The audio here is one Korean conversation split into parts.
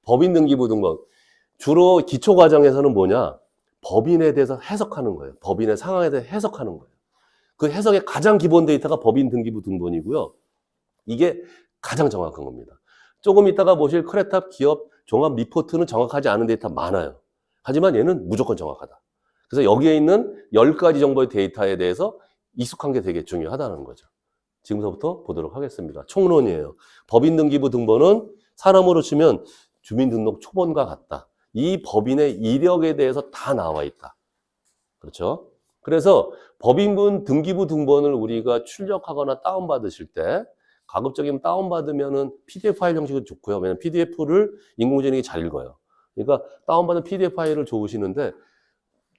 법인 등기부 등본. 주로 기초과정에서는 뭐냐? 법인에 대해서 해석하는 거예요. 법인의 상황에 대해서 해석하는 거예요. 그 해석의 가장 기본 데이터가 법인 등기부 등본이고요. 이게 가장 정확한 겁니다. 조금 이따가 보실 크레탑 기업 종합 리포트는 정확하지 않은 데이터 많아요. 하지만 얘는 무조건 정확하다. 그래서 여기에 있는 10가지 정도의 데이터에 대해서 익숙한 게 되게 중요하다는 거죠. 지금서부터 보도록 하겠습니다. 총론이에요. 법인 등기부 등본은 사람으로 치면 주민등록 초본과 같다. 이 법인의 이력에 대해서 다 나와 있다. 그렇죠? 그래서 법인분 등기부 등본을 우리가 출력하거나 다운받으실 때 가급적이면 다운받으면은 PDF 파일 형식은 좋고요. 왜냐면 PDF를 인공지능이 잘 읽어요. 그러니까 다운받은 PDF 파일을 좋으시는데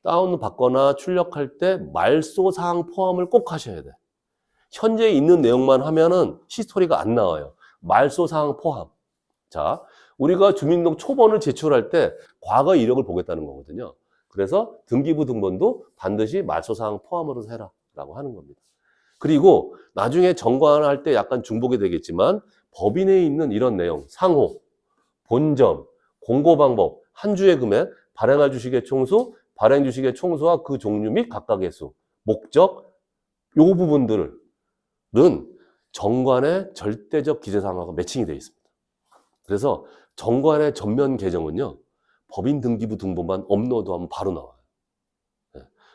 다운받거나 출력할 때 말소 사항 포함을 꼭 하셔야 돼. 현재 있는 내용만 하면은 히스토리가 안 나와요. 말소 사항 포함. 자, 우리가 주민등록 초본을 제출할 때 과거 이력을 보겠다는 거거든요. 그래서 등기부 등본도 반드시 말소 사항 포함으로 해라 라고 하는 겁니다. 그리고 나중에 정관할 때 약간 중복이 되겠지만 법인에 있는 이런 내용, 상호, 본점, 공고 방법, 한 주의 금액, 발행할 주식의 총수, 발행 주식의 총수와 그 종류 및 각각의 수, 목적, 요 부분들은 정관의 절대적 기재사항하고 매칭이 되어 있습니다. 그래서 정관의 전면 개정은요, 법인 등기부 등본만 업로드하면 바로 나와요.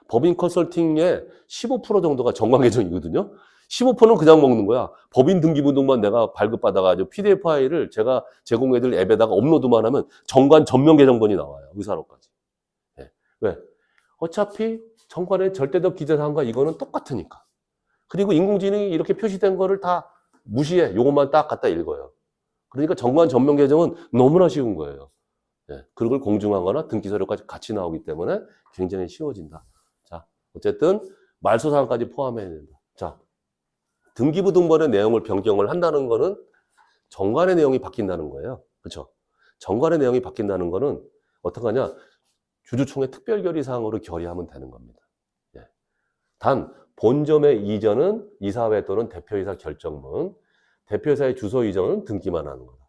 법인 컨설팅의 15% 정도가 정관 개정이거든요. 15%는 그냥 먹는 거야. 법인 등기부 등본 내가 발급받아가지고 PDF 파일을 제가 제공해드릴 앱에다가 업로드만 하면 정관 전면 개정본이 나와요. 의사로까지. 왜? 어차피 정관의 절대적 기재사항과 이거는 똑같으니까. 그리고 인공지능이 이렇게 표시된 거를 다 무시해. 요것만 딱 갖다 읽어요. 그러니까 정관 전면 개정은 너무나 쉬운 거예요. 그걸 공증하거나 등기서류까지 같이 나오기 때문에 굉장히 쉬워진다. 자, 어쨌든 말소사항까지 포함해야 된다. 자, 등기부 등본의 내용을 변경을 한다는 거는 정관의 내용이 바뀐다는 거예요. 그렇죠? 정관의 내용이 바뀐다는 거는 어떻게 하냐? 주주총회 특별결의사항으로 결의하면 되는 겁니다. 단 본점의 이전은 이사회 또는 대표이사 결정문, 대표이사의 주소 이전은 등기만 하는 거다.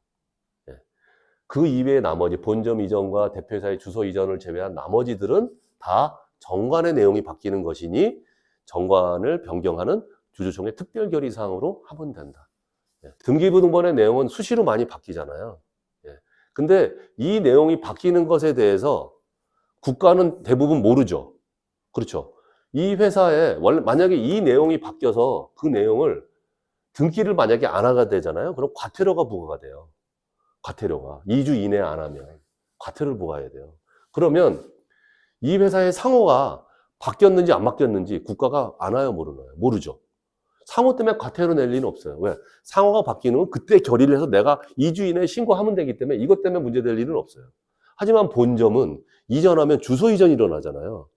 그 이외의 나머지 본점 이전과 대표이사의 주소 이전을 제외한 나머지들은 다 정관의 내용이 바뀌는 것이니 정관을 변경하는 주주총회 특별결의사항으로 하면 된다. 등기부 등본의 내용은 수시로 많이 바뀌잖아요. 근데 이 내용이 바뀌는 것에 대해서 국가는 대부분 모르죠. 그렇죠. 이 회사에 원래 만약에 이 내용이 바뀌어서 그 내용을 등기를 만약에 안 하게 되잖아요. 그럼 과태료가 부과가 돼요. 과태료가 2주 이내에 안 하면 과태료를 부과해야 돼요. 그러면 이 회사의 상호가 바뀌었는지 안 바뀌었는지 국가가 아나요, 모르나요? 모르죠. 상호 때문에 과태료 낼 리는 없어요. 왜? 상호가 바뀌는 건 그때 결의를 해서 내가 2주 이내에 신고하면 되기 때문에 이것 때문에 문제될 일은 없어요. 하지만 본점은 이전하면 주소 이전이 일어나잖아요.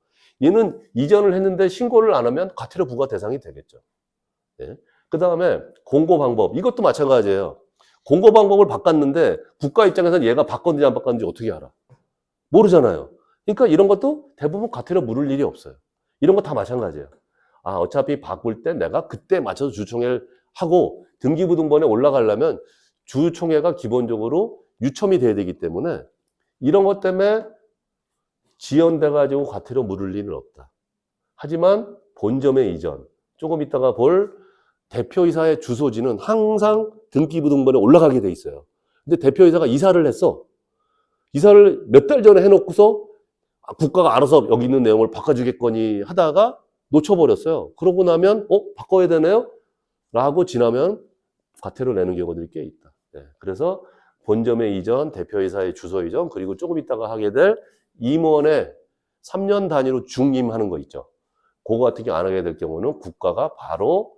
얘는 이전을 했는데 신고를 안 하면 과태료 부과 대상이 되겠죠. 그 다음에 공고 방법. 이것도 마찬가지예요. 공고 방법을 바꿨는데 국가 입장에서는 얘가 바꿨는지 안 바꿨는지 어떻게 알아? 모르잖아요. 그러니까 이런 것도 대부분 과태료 물을 일이 없어요. 이런 거 다 마찬가지예요. 아, 어차피 바꿀 때 내가 그때 맞춰서 주주총회를 하고 등기부 등본에 올라가려면 주주총회가 기본적으로 유첨이 돼야 되기 때문에 이런 것 때문에 지연돼가지고 과태료 물을 일은 없다. 하지만 본점의 이전, 조금 이따가 볼 대표이사의 주소지는 항상 등기부 등본에 올라가게 돼 있어요. 근데 대표이사가 이사를 했어. 이사를 몇 달 전에 해놓고서 국가가 알아서 여기 있는 내용을 바꿔주겠거니 하다가 놓쳐버렸어요. 그러고 나면 바꿔야 되네요? 라고 지나면 과태료 내는 경우들이 꽤 있다. 그래서 본점의 이전, 대표이사의 주소 이전, 그리고 조금 이따가 하게 될 임원의 3년 단위로 중임하는 거 있죠. 그거 같은 경우 안 하게 될 경우는 국가가 바로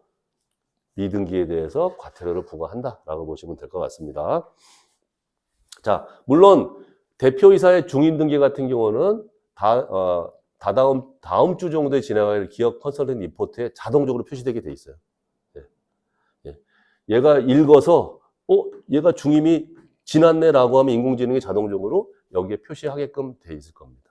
미등기에 대해서 과태료를 부과한다라고 보시면 될 것 같습니다. 자, 물론 대표이사의 중임 등기 같은 경우는 다음 주 정도에 진행할 기업 컨설팅 리포트에 자동적으로 표시되게 돼 있어요. 얘가 읽어서 얘가 중임이 지났네라고 하면 인공지능이 자동적으로 여기에 표시하게끔 돼 있을 겁니다.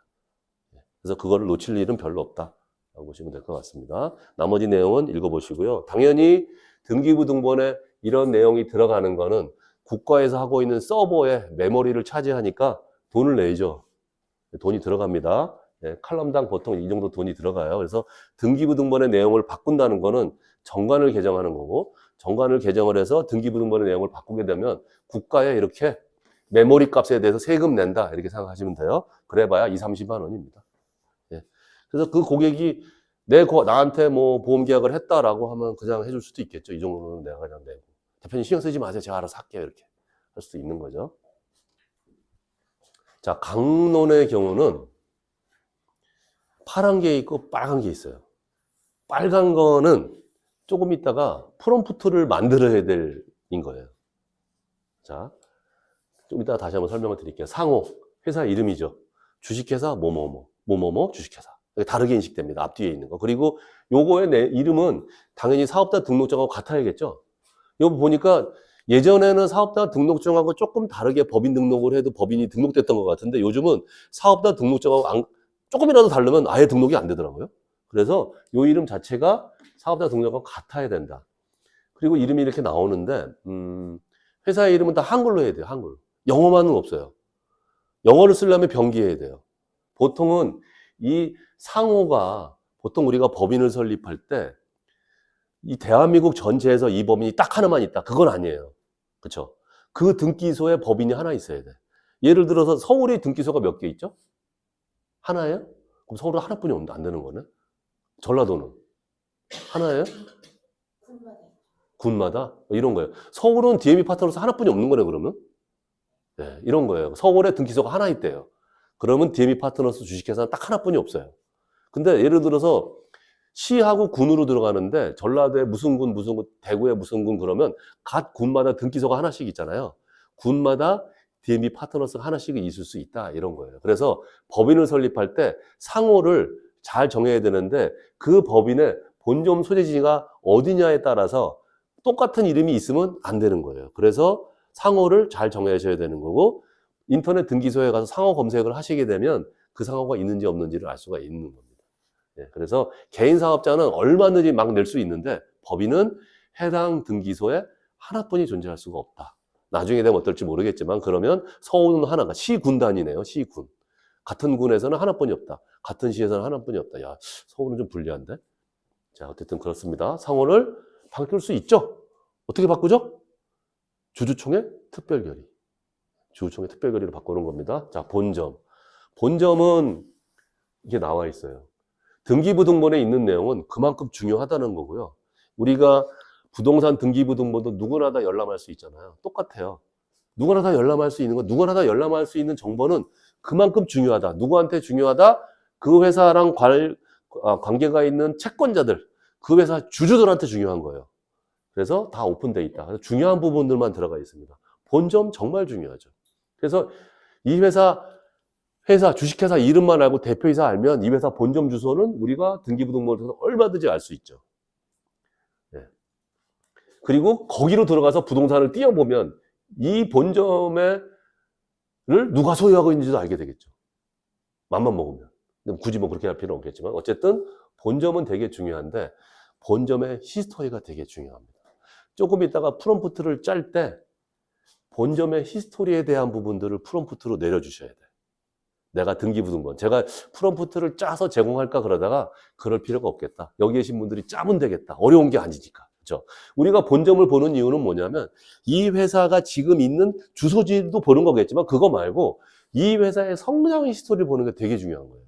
그래서 그거를 놓칠 일은 별로 없다라고 보시면 될 것 같습니다. 나머지 내용은 읽어보시고요. 당연히 등기부 등본에 이런 내용이 들어가는 거는 국가에서 하고 있는 서버의 메모리를 차지하니까 돈을 내죠. 돈이 들어갑니다. 예, 칼럼당 보통 이 정도 돈이 들어가요. 그래서 등기부등본의 내용을 바꾼다는 거는 정관을 개정하는 거고, 정관을 개정을 해서 등기부등본의 내용을 바꾸게 되면 국가에 이렇게 메모리 값에 대해서 세금 낸다 이렇게 생각하시면 돼요. 그래봐야 2, 30만 원입니다. 예. 그래서 그 고객이 나한테 뭐 보험 계약을 했다라고 하면 그냥 해줄 수도 있겠죠. 이 정도는 내가 그냥 내고. 대표님 신경 쓰지 마세요. 제가 알아서 할게요. 이렇게 할 수도 있는 거죠. 자, 강론의 경우는 파란 게 있고 빨간 게 있어요. 빨간 거는 조금 있다가 프롬프트를 만들어야 될 인 거예요. 자, 좀 이따가 다시 한번 설명을 드릴게요. 상호, 회사 이름이죠. 주식회사 뭐뭐뭐 주식회사. 다르게 인식됩니다. 앞뒤에 있는 거. 그리고 요거의 내 이름은 당연히 사업자 등록증하고 같아야겠죠. 요거 보니까 예전에는 사업자 등록증하고 조금 다르게 법인 등록을 해도 법인이 등록됐던 것 같은데 요즘은 사업자 등록증하고 조금이라도 다르면 아예 등록이 안 되더라고요. 그래서 요 이름 자체가 사업자 등록하고 같아야 된다. 그리고 이름이 이렇게 나오는데 회사의 이름은 다 한글로 해야 돼요. 한글. 영어만은 없어요. 영어를 쓰려면 병기해야 돼요. 보통은 이 상호가 보통 우리가 법인을 설립할 때 이 대한민국 전체에서 이 법인이 딱 하나만 있다. 그건 아니에요. 그렇죠? 그 등기소에 법인이 하나 있어야 돼. 예를 들어서 서울에 등기소가 몇 개 있죠? 하나예요? 그럼 서울은 하나뿐이 안 되는 거네? 전라도는? 하나예요? 군마다? 이런 거예요. 서울은 DME 파트너스 하나뿐이 없는 거네, 그러면? 네, 이런 거예요. 서울에 등기소가 하나 있대요. 그러면 DME 파트너스 주식회사는 딱 하나뿐이 없어요. 근데 예를 들어서 시하고 군으로 들어가는데 전라도에 무슨 군, 대구에 무슨 군 그러면 각 군마다 등기소가 하나씩 있잖아요. 군마다 DME 파트너스가 하나씩 있을 수 있다 이런 거예요. 그래서 법인을 설립할 때 상호를 잘 정해야 되는데 그 법인의 본점 소재지가 어디냐에 따라서 똑같은 이름이 있으면 안 되는 거예요. 그래서 상호를 잘 정해셔야 되는 거고 인터넷 등기소에 가서 상호 검색을 하시게 되면 그 상호가 있는지 없는지를 알 수가 있는 겁니다. 네, 그래서 개인 사업자는 얼마든지 막 낼 수 있는데 법인은 해당 등기소에 하나뿐이 존재할 수가 없다. 나중에 되면 어떨지 모르겠지만 그러면 서울은 하나가 시군단이네요. 시군. 같은 군에서는 하나뿐이 없다. 같은 시에서는 하나뿐이 없다. 야, 서울은 좀 불리한데? 자, 어쨌든 그렇습니다. 상호를 바꿀 수 있죠? 어떻게 바꾸죠? 주주총회 특별결의. 주주총회 특별결의로 바꾸는 겁니다. 자, 본점. 본점은 이게 나와 있어요. 등기부등본에 있는 내용은 그만큼 중요하다는 거고요. 우리가 부동산 등기부등본도 누구나 다 열람할 수 있잖아요. 똑같아요. 누구나 다 열람할 수 있는 거, 누구나 다 열람할 수 있는 정보는 그만큼 중요하다. 누구한테 중요하다? 그 회사랑 관계가 있는 채권자들, 그 회사 주주들한테 중요한 거예요. 그래서 다 오픈돼 있다. 그래서 중요한 부분들만 들어가 있습니다. 본점 정말 중요하죠. 그래서 이 회사 주식회사 이름만 알고 대표이사 알면 이 회사 본점 주소는 우리가 등기부등본을 통해서 얼마든지 알 수 있죠. 네. 그리고 거기로 들어가서 부동산을 띄워보면 이 본점을 누가 소유하고 있는지도 알게 되겠죠. 맘만 먹으면. 굳이 뭐 그렇게 할 필요는 없겠지만 어쨌든 본점은 되게 중요한데 본점의 히스토리가 되게 중요합니다. 조금 있다가 프롬프트를 짤 때 본점의 히스토리에 대한 부분들을 프롬프트로 내려주셔야 돼요. 내가 등기부등본. 제가 프롬프트를 짜서 제공할까 그러다가 그럴 필요가 없겠다. 여기 계신 분들이 짜면 되겠다. 어려운 게 아니니까. 그렇죠? 우리가 본점을 보는 이유는 뭐냐면 이 회사가 지금 있는 주소지도 보는 거겠지만 그거 말고 이 회사의 성장 히스토리를 보는 게 되게 중요한 거예요.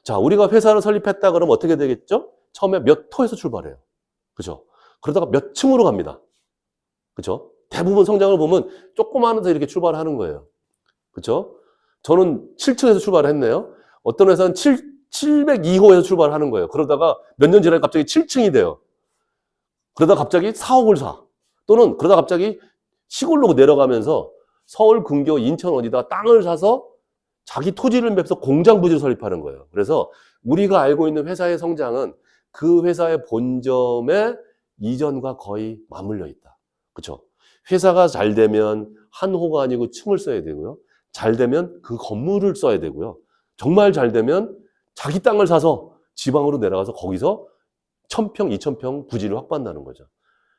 자, 우리가 회사를 설립했다 그러면 어떻게 되겠죠? 처음에 몇 호에서 출발해요. 그렇죠? 그러다가 몇 층으로 갑니다. 그렇죠? 대부분 성장을 보면 조그마한 데서 이렇게 출발하는 거예요. 그렇죠? 저는 7층에서 출발을 했네요. 어떤 회사는 702호에서 출발하는 거예요. 그러다가 몇 년 지나니까 갑자기 7층이 돼요. 그러다 갑자기 4억을 사. 또는 그러다 갑자기 시골로 내려가면서 서울, 근교, 인천 어디다 땅을 사서 자기 토지를 맵서 공장 부지를 설립하는 거예요. 그래서 우리가 알고 있는 회사의 성장은 그 회사의 본점의 이전과 거의 맞물려 있다. 그렇죠? 회사가 잘 되면 한 호가 아니고 층을 써야 되고요. 잘 되면 그 건물을 써야 되고요. 정말 잘 되면 자기 땅을 사서 지방으로 내려가서 거기서 1000평, 2000평 부지를 확보한다는 거죠.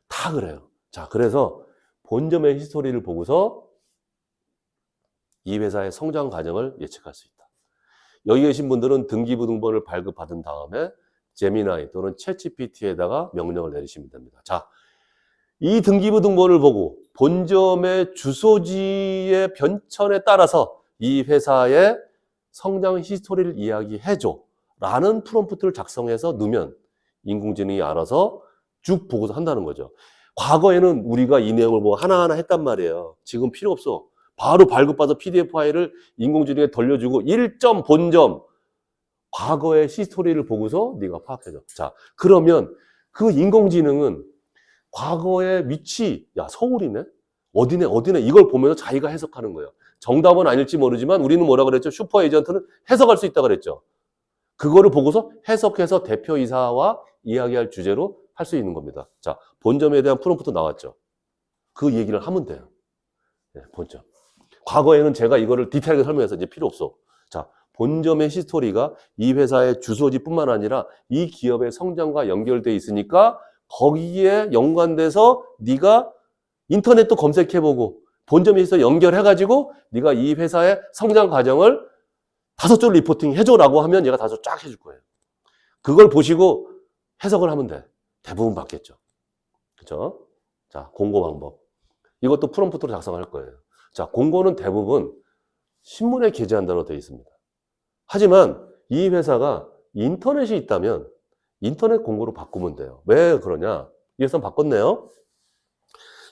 다 그래요. 자, 그래서 본점의 히스토리를 보고서 이 회사의 성장 과정을 예측할 수 있다. 여기 계신 분들은 등기부등본을 발급받은 다음에 제미나이 또는 챗GPT에다가 명령을 내리시면 됩니다. 자, 이 등기부등본을 보고 본점의 주소지의 변천에 따라서 이 회사의 성장 히스토리를 이야기해줘 라는 프롬프트를 작성해서 넣으면 인공지능이 알아서 쭉 보고서 한다는 거죠. 과거에는 우리가 이 내용을 뭐 하나하나 했단 말이에요. 지금 필요 없어. 바로 발급받아 PDF 파일을 인공지능에 돌려주고 1점 본점 과거의 히스토리를 보고서 네가 파악해줘. 자, 그러면 그 인공지능은 과거의 위치, 야 서울이네? 어디네? 이걸 보면서 자기가 해석하는 거예요. 정답은 아닐지 모르지만 우리는 뭐라 그랬죠? 슈퍼 에이전트는 해석할 수 있다 그랬죠. 그거를 보고서 해석해서 대표이사와 이야기할 주제로 할 수 있는 겁니다. 자, 본점에 대한 프롬프트 나왔죠. 그 얘기를 하면 돼요. 네, 본점. 과거에는 제가 이거를 디테일하게 설명해서 이제 필요 없어. 자, 본점의 히스토리가 이 회사의 주소지뿐만 아니라 이 기업의 성장과 연결돼 있으니까 거기에 연관돼서 네가 인터넷도 검색해보고 본점에 있어 연결해가지고 네가 이 회사의 성장 과정을 5줄 리포팅 해줘라고 하면 얘가 5줄 쫙 해줄 거예요. 그걸 보시고 해석을 하면 돼. 대부분 받겠죠. 그렇죠? 자, 공고 방법. 이것도 프롬프트로 작성할 거예요. 자, 공고는 대부분 신문에 게재한다로 되어 있습니다. 하지만 이 회사가 인터넷이 있다면 인터넷 공고로 바꾸면 돼요. 왜 그러냐? 이래서 바꿨네요.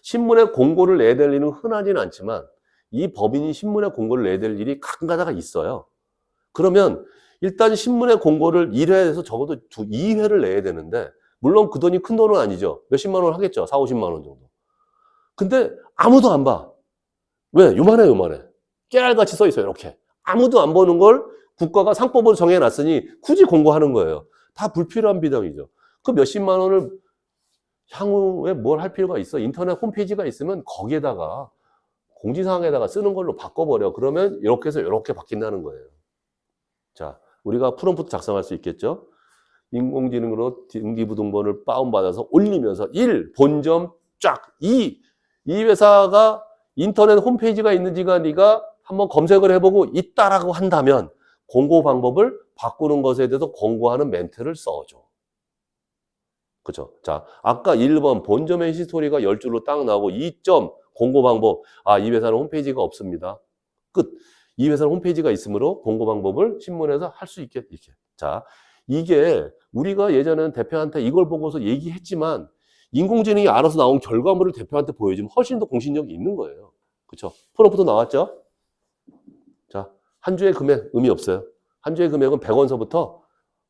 신문에 공고를 내야 될 일은 흔하지는 않지만 이 법인이 신문에 공고를 내야 될 일이 가끔가다가 있어요. 그러면 일단 신문에 공고를 1회에서 적어도 2회를 내야 되는데 물론 그 돈이 큰 돈은 아니죠. 몇십만 원 하겠죠. 4, 50만 원 정도. 근데 아무도 안 봐. 왜? 요만해. 깨알같이 써 있어요. 이렇게. 아무도 안 보는 걸 국가가 상법으로 정해놨으니 굳이 공고하는 거예요. 다 불필요한 비용이죠. 그 몇십만 원을 향후에 뭘 할 필요가 있어. 인터넷 홈페이지가 있으면 거기에다가 공지사항에다가 쓰는 걸로 바꿔버려. 그러면 이렇게 해서 이렇게 바뀐다는 거예요. 자, 우리가 프롬프트 작성할 수 있겠죠? 인공지능으로 등기부등본을 다운받아서 올리면서 1. 본점 쫙 2. 이 회사가 인터넷 홈페이지가 있는지가 네가 한번 검색을 해보고 있다라고 한다면 공고 방법을 바꾸는 것에 대해서 권고하는 멘트를 써줘. 그렇죠? 자, 아까 1번 본점의 히스토리가 10줄로 딱 나오고 2점 공고 방법. 아, 이 회사는 홈페이지가 없습니다. 끝. 이 회사는 홈페이지가 있으므로 공고 방법을 신문에서 할 수 있게 이렇게. 자, 이게 우리가 예전에는 대표한테 이걸 보고서 얘기했지만 인공지능이 알아서 나온 결과물을 대표한테 보여주면 훨씬 더 공신력이 있는 거예요. 그렇죠? 프롬프트 나왔죠? 자, 한 주의 금액 의미 없어요. 한 주의 금액은 100원서부터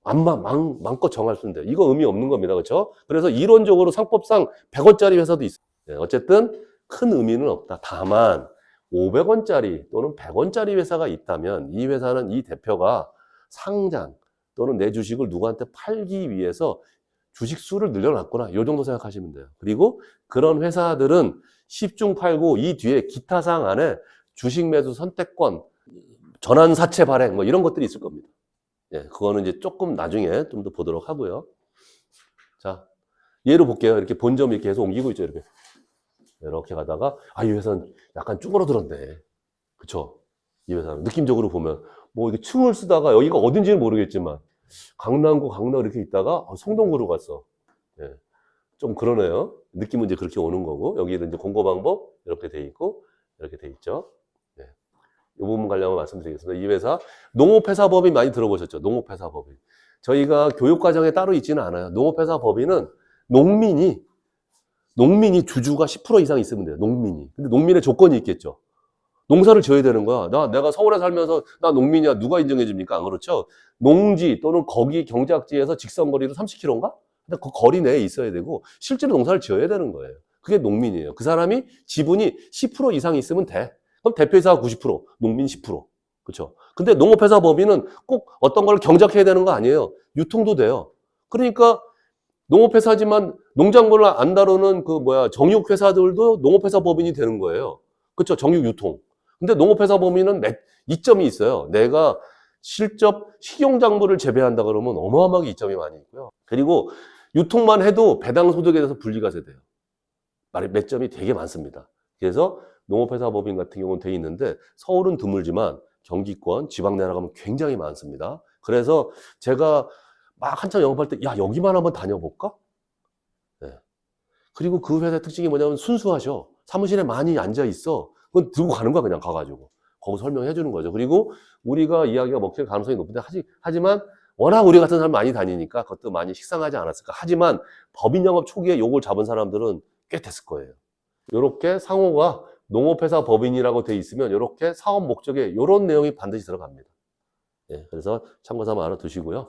마음껏 정할 수 있는데 이거 의미 없는 겁니다. 그렇죠? 그래서 이론적으로 상법상 100원짜리 회사도 있어요. 네, 어쨌든 큰 의미는 없다. 다만 500원짜리 또는 100원짜리 회사가 있다면 이 회사는 이 대표가 상장 또는 내 주식을 누구한테 팔기 위해서 주식 수를 늘려놨구나. 이 정도 생각하시면 돼요. 그리고 그런 회사들은 10중 8구 이 뒤에 기타 사항 안에 주식 매수 선택권, 전환 사채 발행 뭐 이런 것들이 있을 겁니다. 예, 그거는 이제 조금 나중에 좀 더 보도록 하고요. 자, 예로 볼게요. 이렇게 본점 이렇게 계속 옮기고 있죠. 이렇게 가다가 이 회사는 약간 쭈그러들었네. 그쵸? 이 회사는 느낌적으로 보면 뭐 이렇게 층을 쓰다가 여기가 어딘지는 모르겠지만 강남구 이렇게 있다가 성동구로 갔어. 예, 좀 그러네요. 느낌은 이제 그렇게 오는 거고 여기는 이제 공고 방법 이렇게 돼 있고 이렇게 돼 있죠. 예. 이 부분 관련해서 말씀드리겠습니다. 이 회사 농업회사법인 많이 들어보셨죠? 농업회사법인. 저희가 교육과정에 따로 있지는 않아요. 농업회사법인은 농민이 주주가 10% 이상 있으면 돼요. 농민이. 근데 농민의 조건이 있겠죠. 농사를 지어야 되는 거야. 내가 서울에 살면서 나 농민이야. 누가 인정해 줍니까? 안 그렇죠? 농지 또는 거기 경작지에서 직선거리로 30km인가? 근데 그 거리 내에 있어야 되고 실제로 농사를 지어야 되는 거예요. 그게 농민이에요. 그 사람이 지분이 10% 이상 있으면 돼. 그럼 대표이사가 90%, 농민 10%. 그렇죠? 근데 농업회사 법인은 꼭 어떤 걸 경작해야 되는 거 아니에요. 유통도 돼요. 그러니까 농업회사지만 농작물을 안 다루는 정육회사들도 농업회사 법인이 되는 거예요. 그렇죠? 정육유통. 근데 농업회사 법인은 이점이 있어요. 내가 실적 식용작물을 재배한다 그러면 어마어마하게 이점이 많이 있고요. 그리고 유통만 해도 배당 소득에 대해서 분리가 돼요. 몇 점이 되게 많습니다. 그래서 농업회사 법인 같은 경우는 돼 있는데 서울은 드물지만 경기권, 지방 내려가면 굉장히 많습니다. 그래서 제가 막 한참 영업할 때, 야, 여기만 한번 다녀볼까? 네. 그리고 그 회사의 특징이 뭐냐면 순수하셔. 사무실에 많이 앉아 있어. 그건 들고 가는 거야, 그냥 가가지고. 거기서 설명해 주는 거죠. 그리고 우리가 이야기가 먹힐 가능성이 높은데, 하지만 워낙 우리 같은 사람 많이 다니니까 그것도 많이 식상하지 않았을까. 하지만 법인 영업 초기에 요걸 잡은 사람들은 꽤 됐을 거예요. 요렇게 상호가 농업회사 법인이라고 돼 있으면 요렇게 사업 목적에 요런 내용이 반드시 들어갑니다. 예, 그래서 참고 삼아 알아두시고요.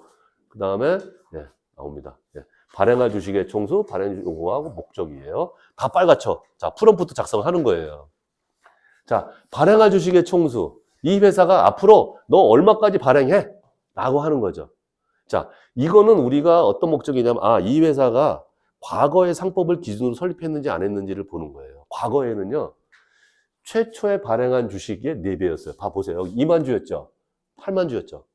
그 다음에, 예, 나옵니다. 예. 발행할 주식의 총수, 발행 요구하고 목적이에요. 다 빨갛죠? 자, 프롬프트 작성하는 거예요. 자, 발행할 주식의 총수. 이 회사가 앞으로 너 얼마까지 발행해? 라고 하는 거죠. 자, 이거는 우리가 어떤 목적이냐면, 아, 이 회사가 과거의 상법을 기준으로 설립했는지 안 했는지를 보는 거예요. 과거에는요, 최초에 발행한 주식의 4배였어요. 봐보세요. 여기 2만 주였죠? 8만 주였죠?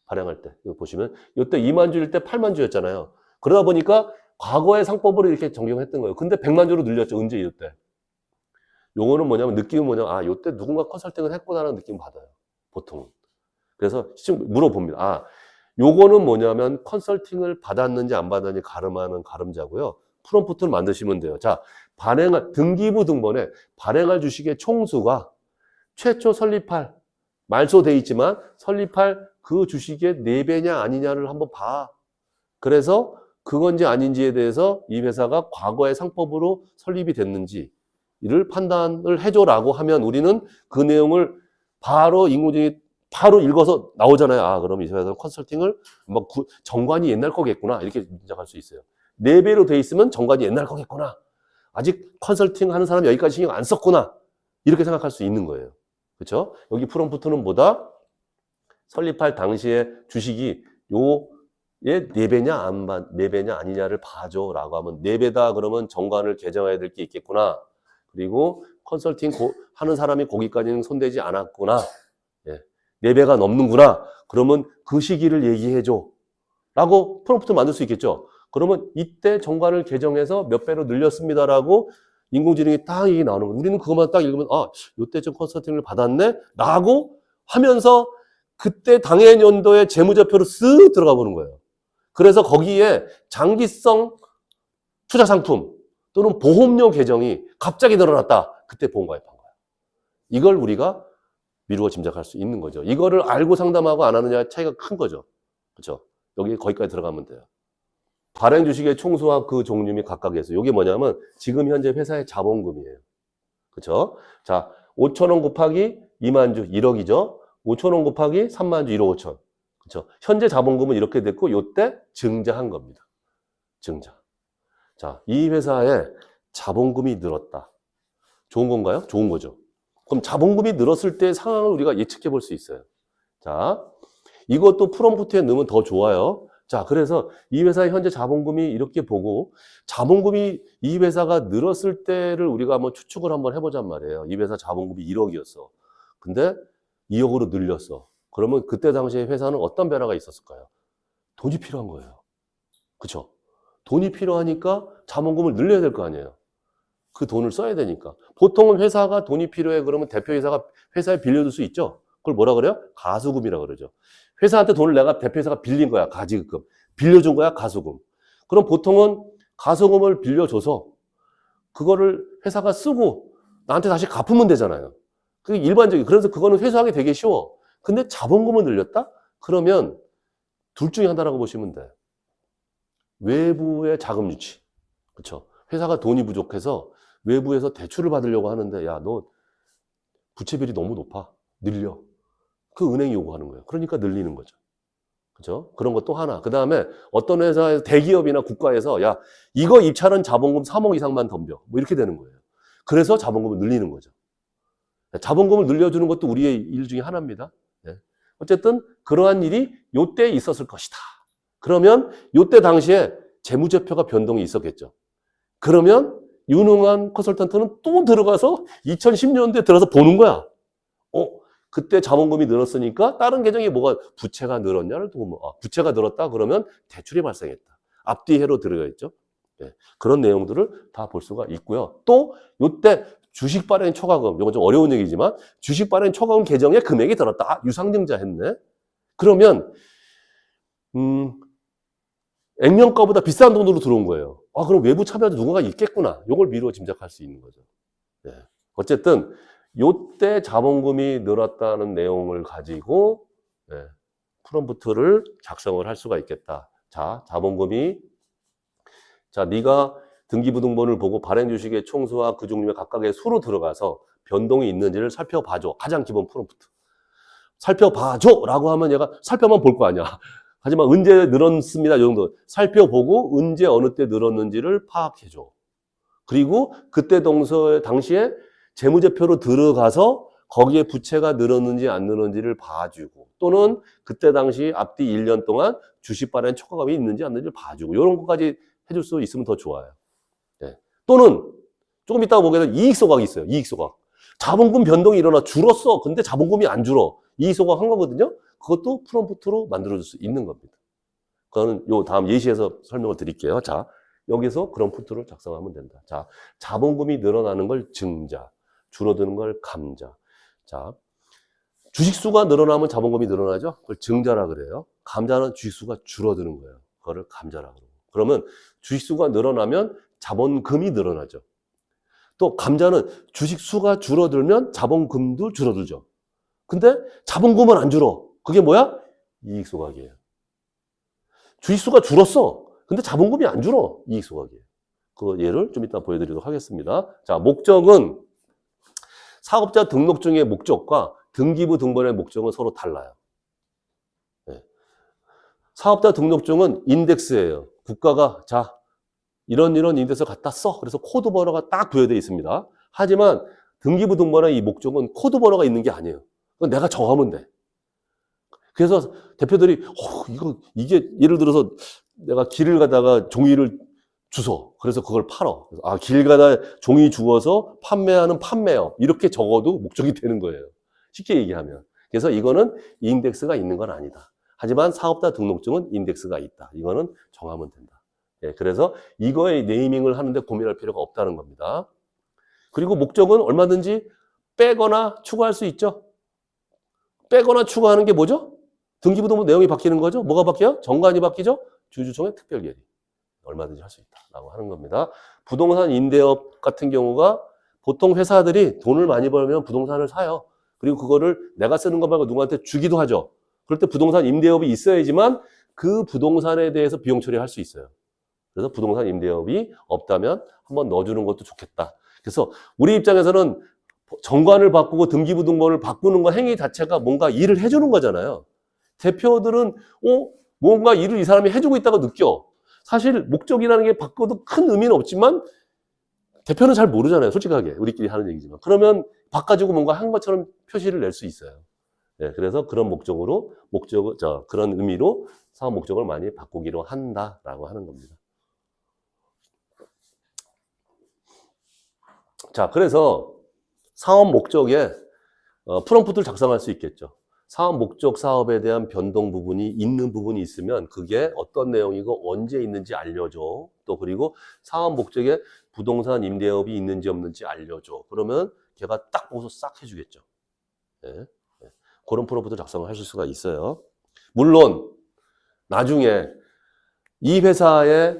발행할 때. 이거 보시면, 이때 2만 주일 때 8만 주였잖아요. 그러다 보니까 과거의 상법으로 이렇게 적용했던 거예요. 근데 100만 주로 늘렸죠. 언제 이때. 요거는 뭐냐면, 느낌은 뭐냐면, 아, 요때 누군가 컨설팅을 했구나라는 느낌 받아요. 보통은. 그래서 지금 물어봅니다. 아, 요거는 뭐냐면 컨설팅을 받았는지 안 받았는지 가름하는 가름자고요. 프롬프트를 만드시면 돼요. 자, 등기부 등본에 발행할 주식의 총수가 최초 설립할, 말소돼 있지만 설립할 그 주식의 4배냐 아니냐를 한번 봐. 그래서 그건지 아닌지에 대해서 이 회사가 과거의 상법으로 설립이 됐는지 이를 판단을 해줘라고 하면 우리는 그 내용을 바로 인공지능이 바로 읽어서 나오잖아요. 아, 그럼 이 회사는 컨설팅을 뭐 정관이 옛날 거겠구나. 이렇게 짐작할 수 있어요. 4배로 돼 있으면 정관이 옛날 거겠구나. 아직 컨설팅 하는 사람 여기까지 신경 안 썼구나. 이렇게 생각할 수 있는 거예요. 그렇죠? 여기 프롬프트는 뭐다? 설립할 당시에 주식이 요의 4배냐 아니냐를 봐줘라고 하면 4배다 그러면 정관을 개정해야 될 게 있겠구나. 그리고 컨설팅 하는 사람이 거기까지는 손대지 않았구나. 예. 4배가 넘는구나. 그러면 그 시기를 얘기해줘. 라고 프롬프트 만들 수 있겠죠. 그러면 이때 정관을 개정해서 몇 배로 늘렸습니다라고 인공지능이 딱 얘기 나오는 거예요. 우리는 그것만 딱 읽으면, 아, 요때쯤 컨설팅을 받았네? 라고 하면서 그때 당해 연도의 재무제표로 쓱 들어가 보는 거예요. 그래서 거기에 장기성 투자 상품 또는 보험료 계정이 갑자기 늘어났다. 그때 보험 가입한 거예요. 이걸 우리가 미루어 짐작할 수 있는 거죠. 이거를 알고 상담하고 안 하느냐 차이가 큰 거죠. 그렇죠? 여기 거기까지 들어가면 돼요. 발행 주식의 총수와 그 종류 및 각각에서 이게 뭐냐면 지금 현재 회사의 자본금이에요. 그렇죠? 자, 5천 원 곱하기 2만 주 1억이죠. 5천 원 곱하기 3만 주 1억 5천. 그렇죠? 현재 자본금은 이렇게 됐고 요때 증자한 겁니다. 증자. 자, 이 회사의 자본금이 늘었다. 좋은 건가요? 좋은 거죠. 그럼 자본금이 늘었을 때 상황을 우리가 예측해 볼 수 있어요. 자, 이것도 프롬프트에 넣으면 더 좋아요. 자, 그래서 이 회사의 현재 자본금이 이렇게 보고 자본금이 이 회사가 늘었을 때를 우리가 한번 추측을 한번 해보잔 말이에요. 이 회사 자본금이 1억이었어. 근데 2억으로 늘렸어. 그러면 그때 당시에 회사는 어떤 변화가 있었을까요? 돈이 필요한 거예요. 그렇죠? 돈이 필요하니까 자본금을 늘려야 될 거 아니에요. 그 돈을 써야 되니까. 보통은 회사가 돈이 필요해 그러면 대표이사가 회사에 빌려줄 수 있죠. 그걸 뭐라 그래요? 가수금이라 그러죠. 회사한테 돈을 내가 대표이사가 빌린 거야. 가지금. 빌려준 거야. 가수금. 그럼 보통은 가수금을 빌려줘서 그거를 회사가 쓰고 나한테 다시 갚으면 되잖아요. 그게 일반적인. 그래서 그거는 회수하기 되게 쉬워. 근데 자본금을 늘렸다? 그러면 둘 중에 하나라고 보시면 돼. 외부의 자금 유치. 그렇죠? 회사가 돈이 부족해서 외부에서 대출을 받으려고 하는데 야, 너 부채비율이 너무 높아. 늘려. 그 은행이 요구하는 거예요. 그러니까 늘리는 거죠. 그죠? 그런 것 또 하나. 그 다음에 어떤 회사에서 대기업이나 국가에서 야, 이거 입찰은 자본금 3억 이상만 덤벼. 뭐 이렇게 되는 거예요. 그래서 자본금을 늘리는 거죠. 자본금을 늘려주는 것도 우리의 일 중에 하나입니다. 네. 어쨌든 그러한 일이 요때 있었을 것이다. 그러면 요때 당시에 재무제표가 변동이 있었겠죠. 그러면 유능한 컨설턴트는 또 들어가서 2010년대에 들어서 보는 거야. 그때 자본금이 늘었으니까 다른 계정이 뭐가 부채가 늘었냐를 보면 부채가 늘었다 그러면 대출이 발생했다. 앞뒤 해로 들어가 있죠. 네. 그런 내용들을 다 볼 수가 있고요. 또 요때 주식 발행 초과금, 이건 좀 어려운 얘기지만 주식 발행 초과금 계정에 금액이 들었다. 아, 유상증자 했네. 그러면 액면가보다 비싼 돈으로 들어온 거예요. 아, 그럼 외부 참여자 누군가 있겠구나. 이걸 미루어 짐작할 수 있는 거죠. 네. 어쨌든 요때 자본금이 늘었다는 내용을 가지고 네, 프롬프트를 작성을 할 수가 있겠다. 자, 자본금이 네가 등기부등본을 보고 발행 주식의 총수와 그 종류의 각각의 수로 들어가서 변동이 있는지를 살펴봐줘. 가장 기본 프롬프트. 살펴봐줘! 라고 하면 얘가 살펴만 볼 거 아니야. 하지만 언제 늘었습니다. 이 정도. 살펴보고 언제 어느 때 늘었는지를 파악해줘. 그리고 그때 당시에 재무제표로 들어가서 거기에 부채가 늘었는지 안 늘었는지를 봐주고 또는 그때 당시 앞뒤 1년 동안 주식 발행 초과금이 있는지 안 있는지를 봐주고 이런 것까지 해줄 수 있으면 더 좋아요. 네. 또는 조금 이따가 보게 되면 이익소각이 있어요. 이익소각. 자본금 변동이 일어나 줄었어. 근데 자본금이 안 줄어. 이익소각 한 거거든요. 그것도 프롬프트로 만들어줄 수 있는 겁니다. 그거는 요 다음 예시에서 설명을 드릴게요. 자, 여기서 그런 프롬프트를 작성하면 된다. 자, 자본금이 늘어나는 걸 증자, 줄어드는 걸 감자. 자, 주식수가 늘어나면 자본금이 늘어나죠? 그걸 증자라 그래요. 감자는 주식수가 줄어드는 거예요. 그거를 감자라 그래요. 그러면 주식수가 늘어나면 자본금이 늘어나죠. 또 감자는 주식수가 줄어들면 자본금도 줄어들죠. 근데 자본금은 안 줄어. 그게 뭐야? 이익소각이에요. 주식수가 줄었어. 근데 자본금이 안 줄어. 이익소각이에요. 그 예를 좀 이따 보여드리도록 하겠습니다. 자, 목적은 사업자 등록증의 목적과 등기부 등본의 목적은 서로 달라요. 네. 사업자 등록증은 인덱스예요. 국가가 자 이런 인덱스를 갖다 써. 그래서 코드 번호가 딱 부여되어 있습니다. 하지만 등기부 등본의 이 목적은 코드 번호가 있는 게 아니에요. 그건 내가 정하면 돼. 그래서 대표들이 이게 예를 들어서 내가 길을 가다가 종이를 주소. 그래서 그걸 팔어. 아, 길 가다 종이 주워서 판매하는 판매업. 이렇게 적어도 목적이 되는 거예요. 쉽게 얘기하면. 그래서 이거는 인덱스가 있는 건 아니다. 하지만 사업자 등록증은 인덱스가 있다. 이거는 정하면 된다. 예, 그래서 이거의 네이밍을 하는데 고민할 필요가 없다는 겁니다. 그리고 목적은 얼마든지 빼거나 추가할 수 있죠. 빼거나 추가하는 게 뭐죠? 등기부등본 내용이 바뀌는 거죠. 뭐가 바뀌어요? 정관이 바뀌죠. 주주총회 특별결의. 얼마든지 할 수 있다라고 하는 겁니다. 부동산 임대업 같은 경우가 보통 회사들이 돈을 많이 벌면 부동산을 사요. 그리고 그거를 내가 쓰는 것 말고 누구한테 주기도 하죠. 그럴 때 부동산 임대업이 있어야지만 그 부동산에 대해서 비용 처리할 수 있어요. 그래서 부동산 임대업이 없다면 한번 넣어주는 것도 좋겠다. 그래서 우리 입장에서는 정관을 바꾸고 등기부등본을 바꾸는 거 행위 자체가 뭔가 일을 해주는 거잖아요. 대표들은 뭔가 일을 이 사람이 해주고 있다고 느껴. 사실 목적이라는 게 바꿔도 큰 의미는 없지만 대표는 잘 모르잖아요. 솔직하게 우리끼리 하는 얘기지만. 그러면 바꿔주고 뭔가 한 것처럼 표시를 낼 수 있어요. 네, 그래서 그런 목적으로 그런 의미로 사업 목적을 많이 바꾸기로 한다라고 하는 겁니다. 자, 그래서 사업 목적에 프롬프트를 작성할 수 있겠죠. 사업 목적 사업에 대한 변동 부분이 있는 부분이 있으면 그게 어떤 내용이고 언제 있는지 알려줘. 또 그리고 사업 목적에 부동산 임대업이 있는지 없는지 알려줘. 그러면 걔가 딱 보고서 싹 해주겠죠. 네. 네. 그런 프롬프트 작성을 하실 수가 있어요. 물론 나중에 이 회사에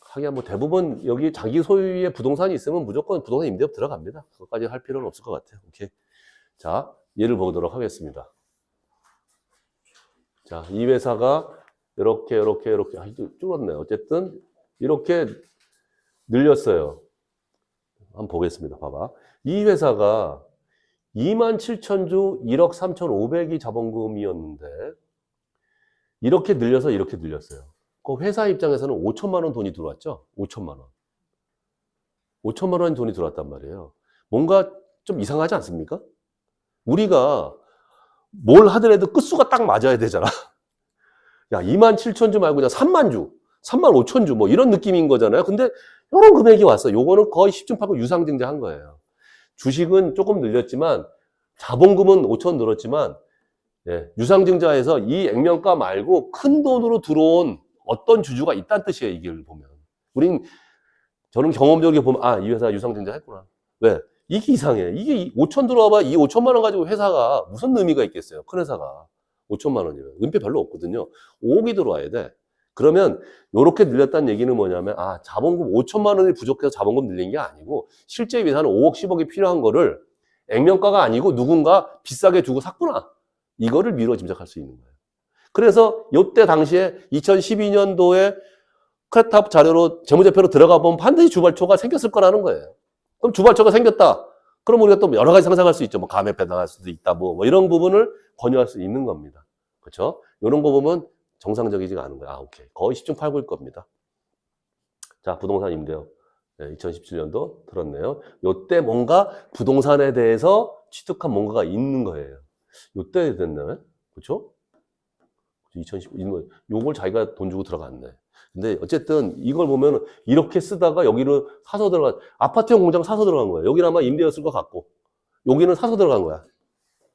하긴 뭐 대부분 여기 자기 소유의 부동산이 있으면 무조건 부동산 임대업 들어갑니다. 그것까지 할 필요는 없을 것 같아요. 오케이. 자, 예를 보도록 하겠습니다. 자, 이 회사가 이렇게 줄었네요. 어쨌든 이렇게 늘렸어요. 한번 보겠습니다. 봐봐. 이 회사가 27,000주 1억 3,500이 자본금이었는데 이렇게 늘려서 이렇게 늘렸어요. 그 회사 입장에서는 5천만 원 돈이 들어왔죠? 5천만 원. 5천만 원 돈이 들어왔단 말이에요. 뭔가 좀 이상하지 않습니까? 우리가 뭘 하더라도 끝수가 딱 맞아야 되잖아. 야, 27,000주 말고 그냥 3만 주, 3만 5천 주 뭐 이런 느낌인 거잖아요. 근데 이런 금액이 왔어. 요거는 거의 10중 8구 유상증자한 거예요. 주식은 조금 늘렸지만 자본금은 5천 늘었지만 예, 유상증자에서 이 액면가 말고 큰 돈으로 들어온 어떤 주주가 있다는 뜻이에요. 이걸 보면. 저는 경험적으로 보면 이 회사 유상증자 했구나. 왜? 이게 이상해. 이게 5천 들어와봐. 이 5천만 원 가지고 회사가 무슨 의미가 있겠어요? 큰 회사가. 5천만 원이면. 은폐 별로 없거든요. 5억이 들어와야 돼. 그러면 요렇게 늘렸다는 얘기는 뭐냐면 자본금 5천만 원이 부족해서 자본금 늘린 게 아니고 실제 예산은 5억 10억이 필요한 거를 액면가가 아니고 누군가 비싸게 주고 샀구나. 이거를 미뤄 짐작할 수 있는 거예요. 그래서 요때 당시에 2012년도에 크레탑 자료로 재무제표로 들어가 보면 반드시 주발초가 생겼을 거라는 거예요. 그럼 주발초가 생겼다. 그럼 우리가 또 여러 가지 상상할 수 있죠. 뭐 감액 배당할 수도 있다. 뭐 이런 부분을 권유할 수 있는 겁니다. 그렇죠? 이런 거 보면 정상적이지가 않은 거야. 오케이. 거의 10중 8구일 겁니다. 자, 부동산 임대요. 네, 2017년도 들었네요. 요때 뭔가 부동산에 대해서 취득한 뭔가가 있는 거예요. 요때 됐나요? 그렇죠? 2010, 요걸 자기가 돈 주고 들어갔네. 근데 어쨌든 이걸 보면 이렇게 쓰다가 여기를 사서 들어간, 아파트형 공장 사서 들어간 거예요. 여기는 아마 임대였을 것 같고, 여기는 사서 들어간 거야.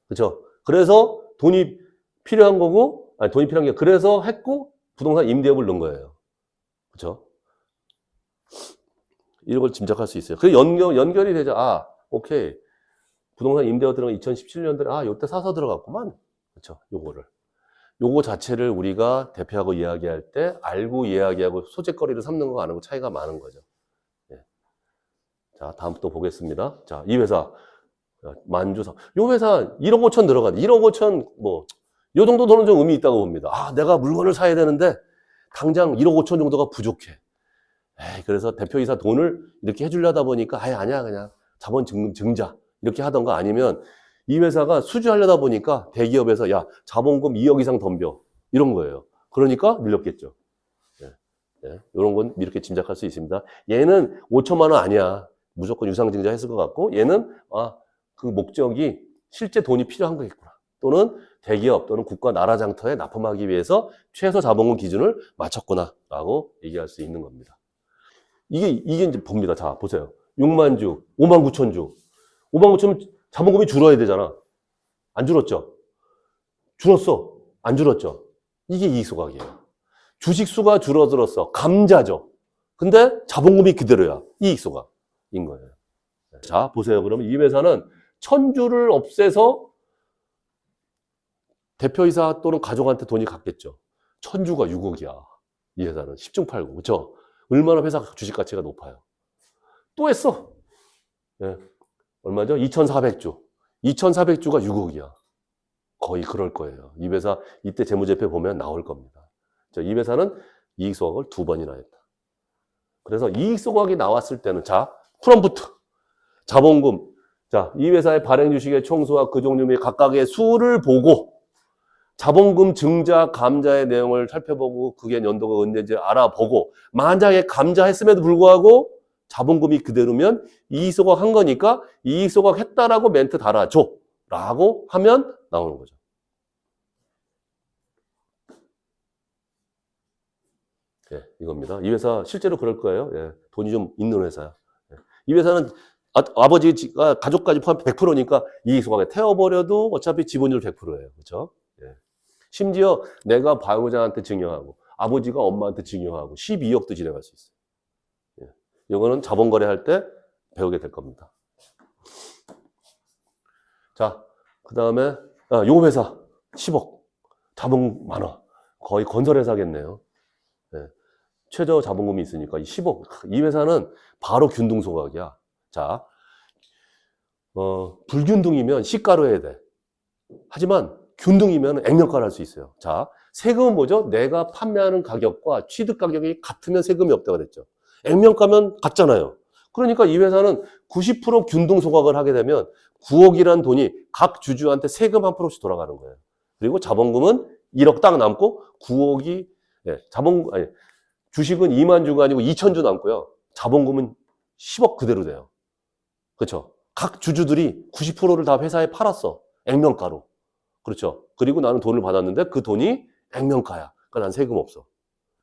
그렇죠? 그래서 돈이 필요한 거고, 아니, 돈이 필요한 게, 그래서 했고, 부동산 임대업을 넣은 거예요. 그렇죠? 이런 걸 짐작할 수 있어요. 그래서 연결이 되죠. 오케이. 부동산 임대업 들어간 2017년도에, 요때 사서 들어갔구만. 그렇죠? 요거 자체를 우리가 대표하고 이야기할 때 알고 이야기하고 소재거리를 삼는 거 아니고 차이가 많은 거죠. 예. 자, 다음 또 보겠습니다. 자, 이 회사 만주사. 요 회사 1억 5천 들어간 1억 5천 요 정도 돈은 좀 의미 있다고 봅니다. 내가 물건을 사야 되는데 당장 1억 5천 정도가 부족해. 그래서 대표이사 돈을 이렇게 해주려다 보니까 아니야 그냥 자본 증자 이렇게 하던가 아니면 이 회사가 수주하려다 보니까 대기업에서 자본금 2억 이상 덤벼 이런 거예요. 그러니까 밀렸겠죠. 이런 건 이렇게 짐작할 수 있습니다. 얘는 5천만 원 아니야. 무조건 유상증자 했을 것 같고 얘는 그 목적이 실제 돈이 필요한 거겠구나. 또는 대기업 또는 국가 나라 장터에 납품하기 위해서 최소 자본금 기준을 맞췄구나 라고 얘기할 수 있는 겁니다. 이게 이제 봅니다. 자, 보세요. 6만 주, 5만 9천 주. 5만 9천은 자본금이 줄어야 되잖아. 안 줄었죠? 줄었어. 안 줄었죠? 이게 이익소각이에요. 주식수가 줄어들었어. 감자죠. 근데 자본금이 그대로야. 이익소각인 거예요. 자, 보세요. 그러면 이 회사는 1000주를 없애서 대표이사 또는 가족한테 돈이 갔겠죠. 1000주가 6억이야. 이 회사는 10중 8구. 그렇죠? 얼마나 회사 주식 가치가 높아요. 또 했어. 얼마죠? 2400주. 2400주가 6억이야. 거의 그럴 거예요. 이 회사 이때 재무제표 보면 나올 겁니다. 이 회사는 이익소각을 2번이나 했다. 그래서 이익소각이 나왔을 때는 프롬프트 자본금 이 회사의 발행 주식의 총수와 그 종류 및 각각의 수를 보고 자본금 증자 감자의 내용을 살펴보고 그게 연도가 언제인지 알아보고 만약에 감자했음에도 불구하고 자본금이 그대로면 이익소각 한 거니까 이익소각 했다라고 멘트 달아줘 라고 하면 나오는 거죠. 이겁니다. 이 회사 실제로 그럴 거예요. 돈이 좀 있는 회사야. 이 회사는 아버지가 가족까지 포함 100%니까 이익소각에 태워버려도 어차피 지분율 100%예요. 그렇죠? 심지어 내가 배우자한테 증여하고 아버지가 엄마한테 증여하고 12억도 진행할 수 있어요. 이거는 자본거래 할 때 배우게 될 겁니다. 자, 그 다음에 요 회사 10억 자본 많아. 거의 건설회사겠네요. 최저 자본금이 있으니까 10억. 이 회사는 바로 균등소각이야. 자, 불균등이면 시가로 해야 돼. 하지만 균등이면 액면가를 할 수 있어요. 자, 세금은 뭐죠? 내가 판매하는 가격과 취득 가격이 같으면 세금이 없다고 그랬죠. 액면가면 같잖아요. 그러니까 이 회사는 90% 균등 소각을 하게 되면 9억이라는 돈이 각 주주한테 세금 1%씩 돌아가는 거예요. 그리고 자본금은 1억 딱 남고 9억이 주식은 2만 주가 아니고 2천 주 남고요. 자본금은 10억 그대로 돼요. 그렇죠? 각 주주들이 90%를 다 회사에 팔았어. 액면가로. 그렇죠. 그리고 나는 돈을 받았는데 그 돈이 액면가야. 그러니까 난 세금 없어.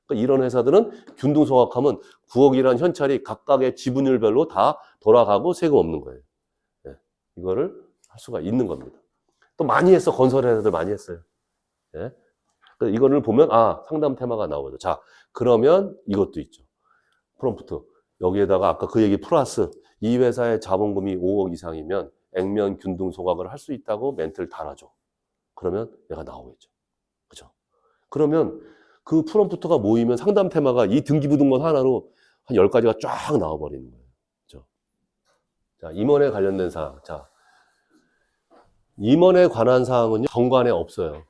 그러니까 이런 회사들은 균등소각하면 9억이라는 현찰이 각각의 지분율별로 다 돌아가고 세금 없는 거예요. 이거를 할 수가 있는 겁니다. 또 많이 했어. 건설 회사들 많이 했어요. 이거를 보면 상담 테마가 나오죠. 자, 그러면 이것도 있죠. 프롬프트. 여기에다가 아까 그 얘기 플러스 이 회사의 자본금이 5억 이상이면 액면 균등 소각을 할 수 있다고 멘트를 달아줘. 그러면 얘가 나오겠죠. 그죠? 그러면 그 프롬프트가 모이면 상담 테마가 이 등기부등본 하나로 한 10가지가 쫙 나와버리는 거예요. 그죠? 자, 임원에 관련된 사항. 자, 임원에 관한 사항은요, 정관에 없어요.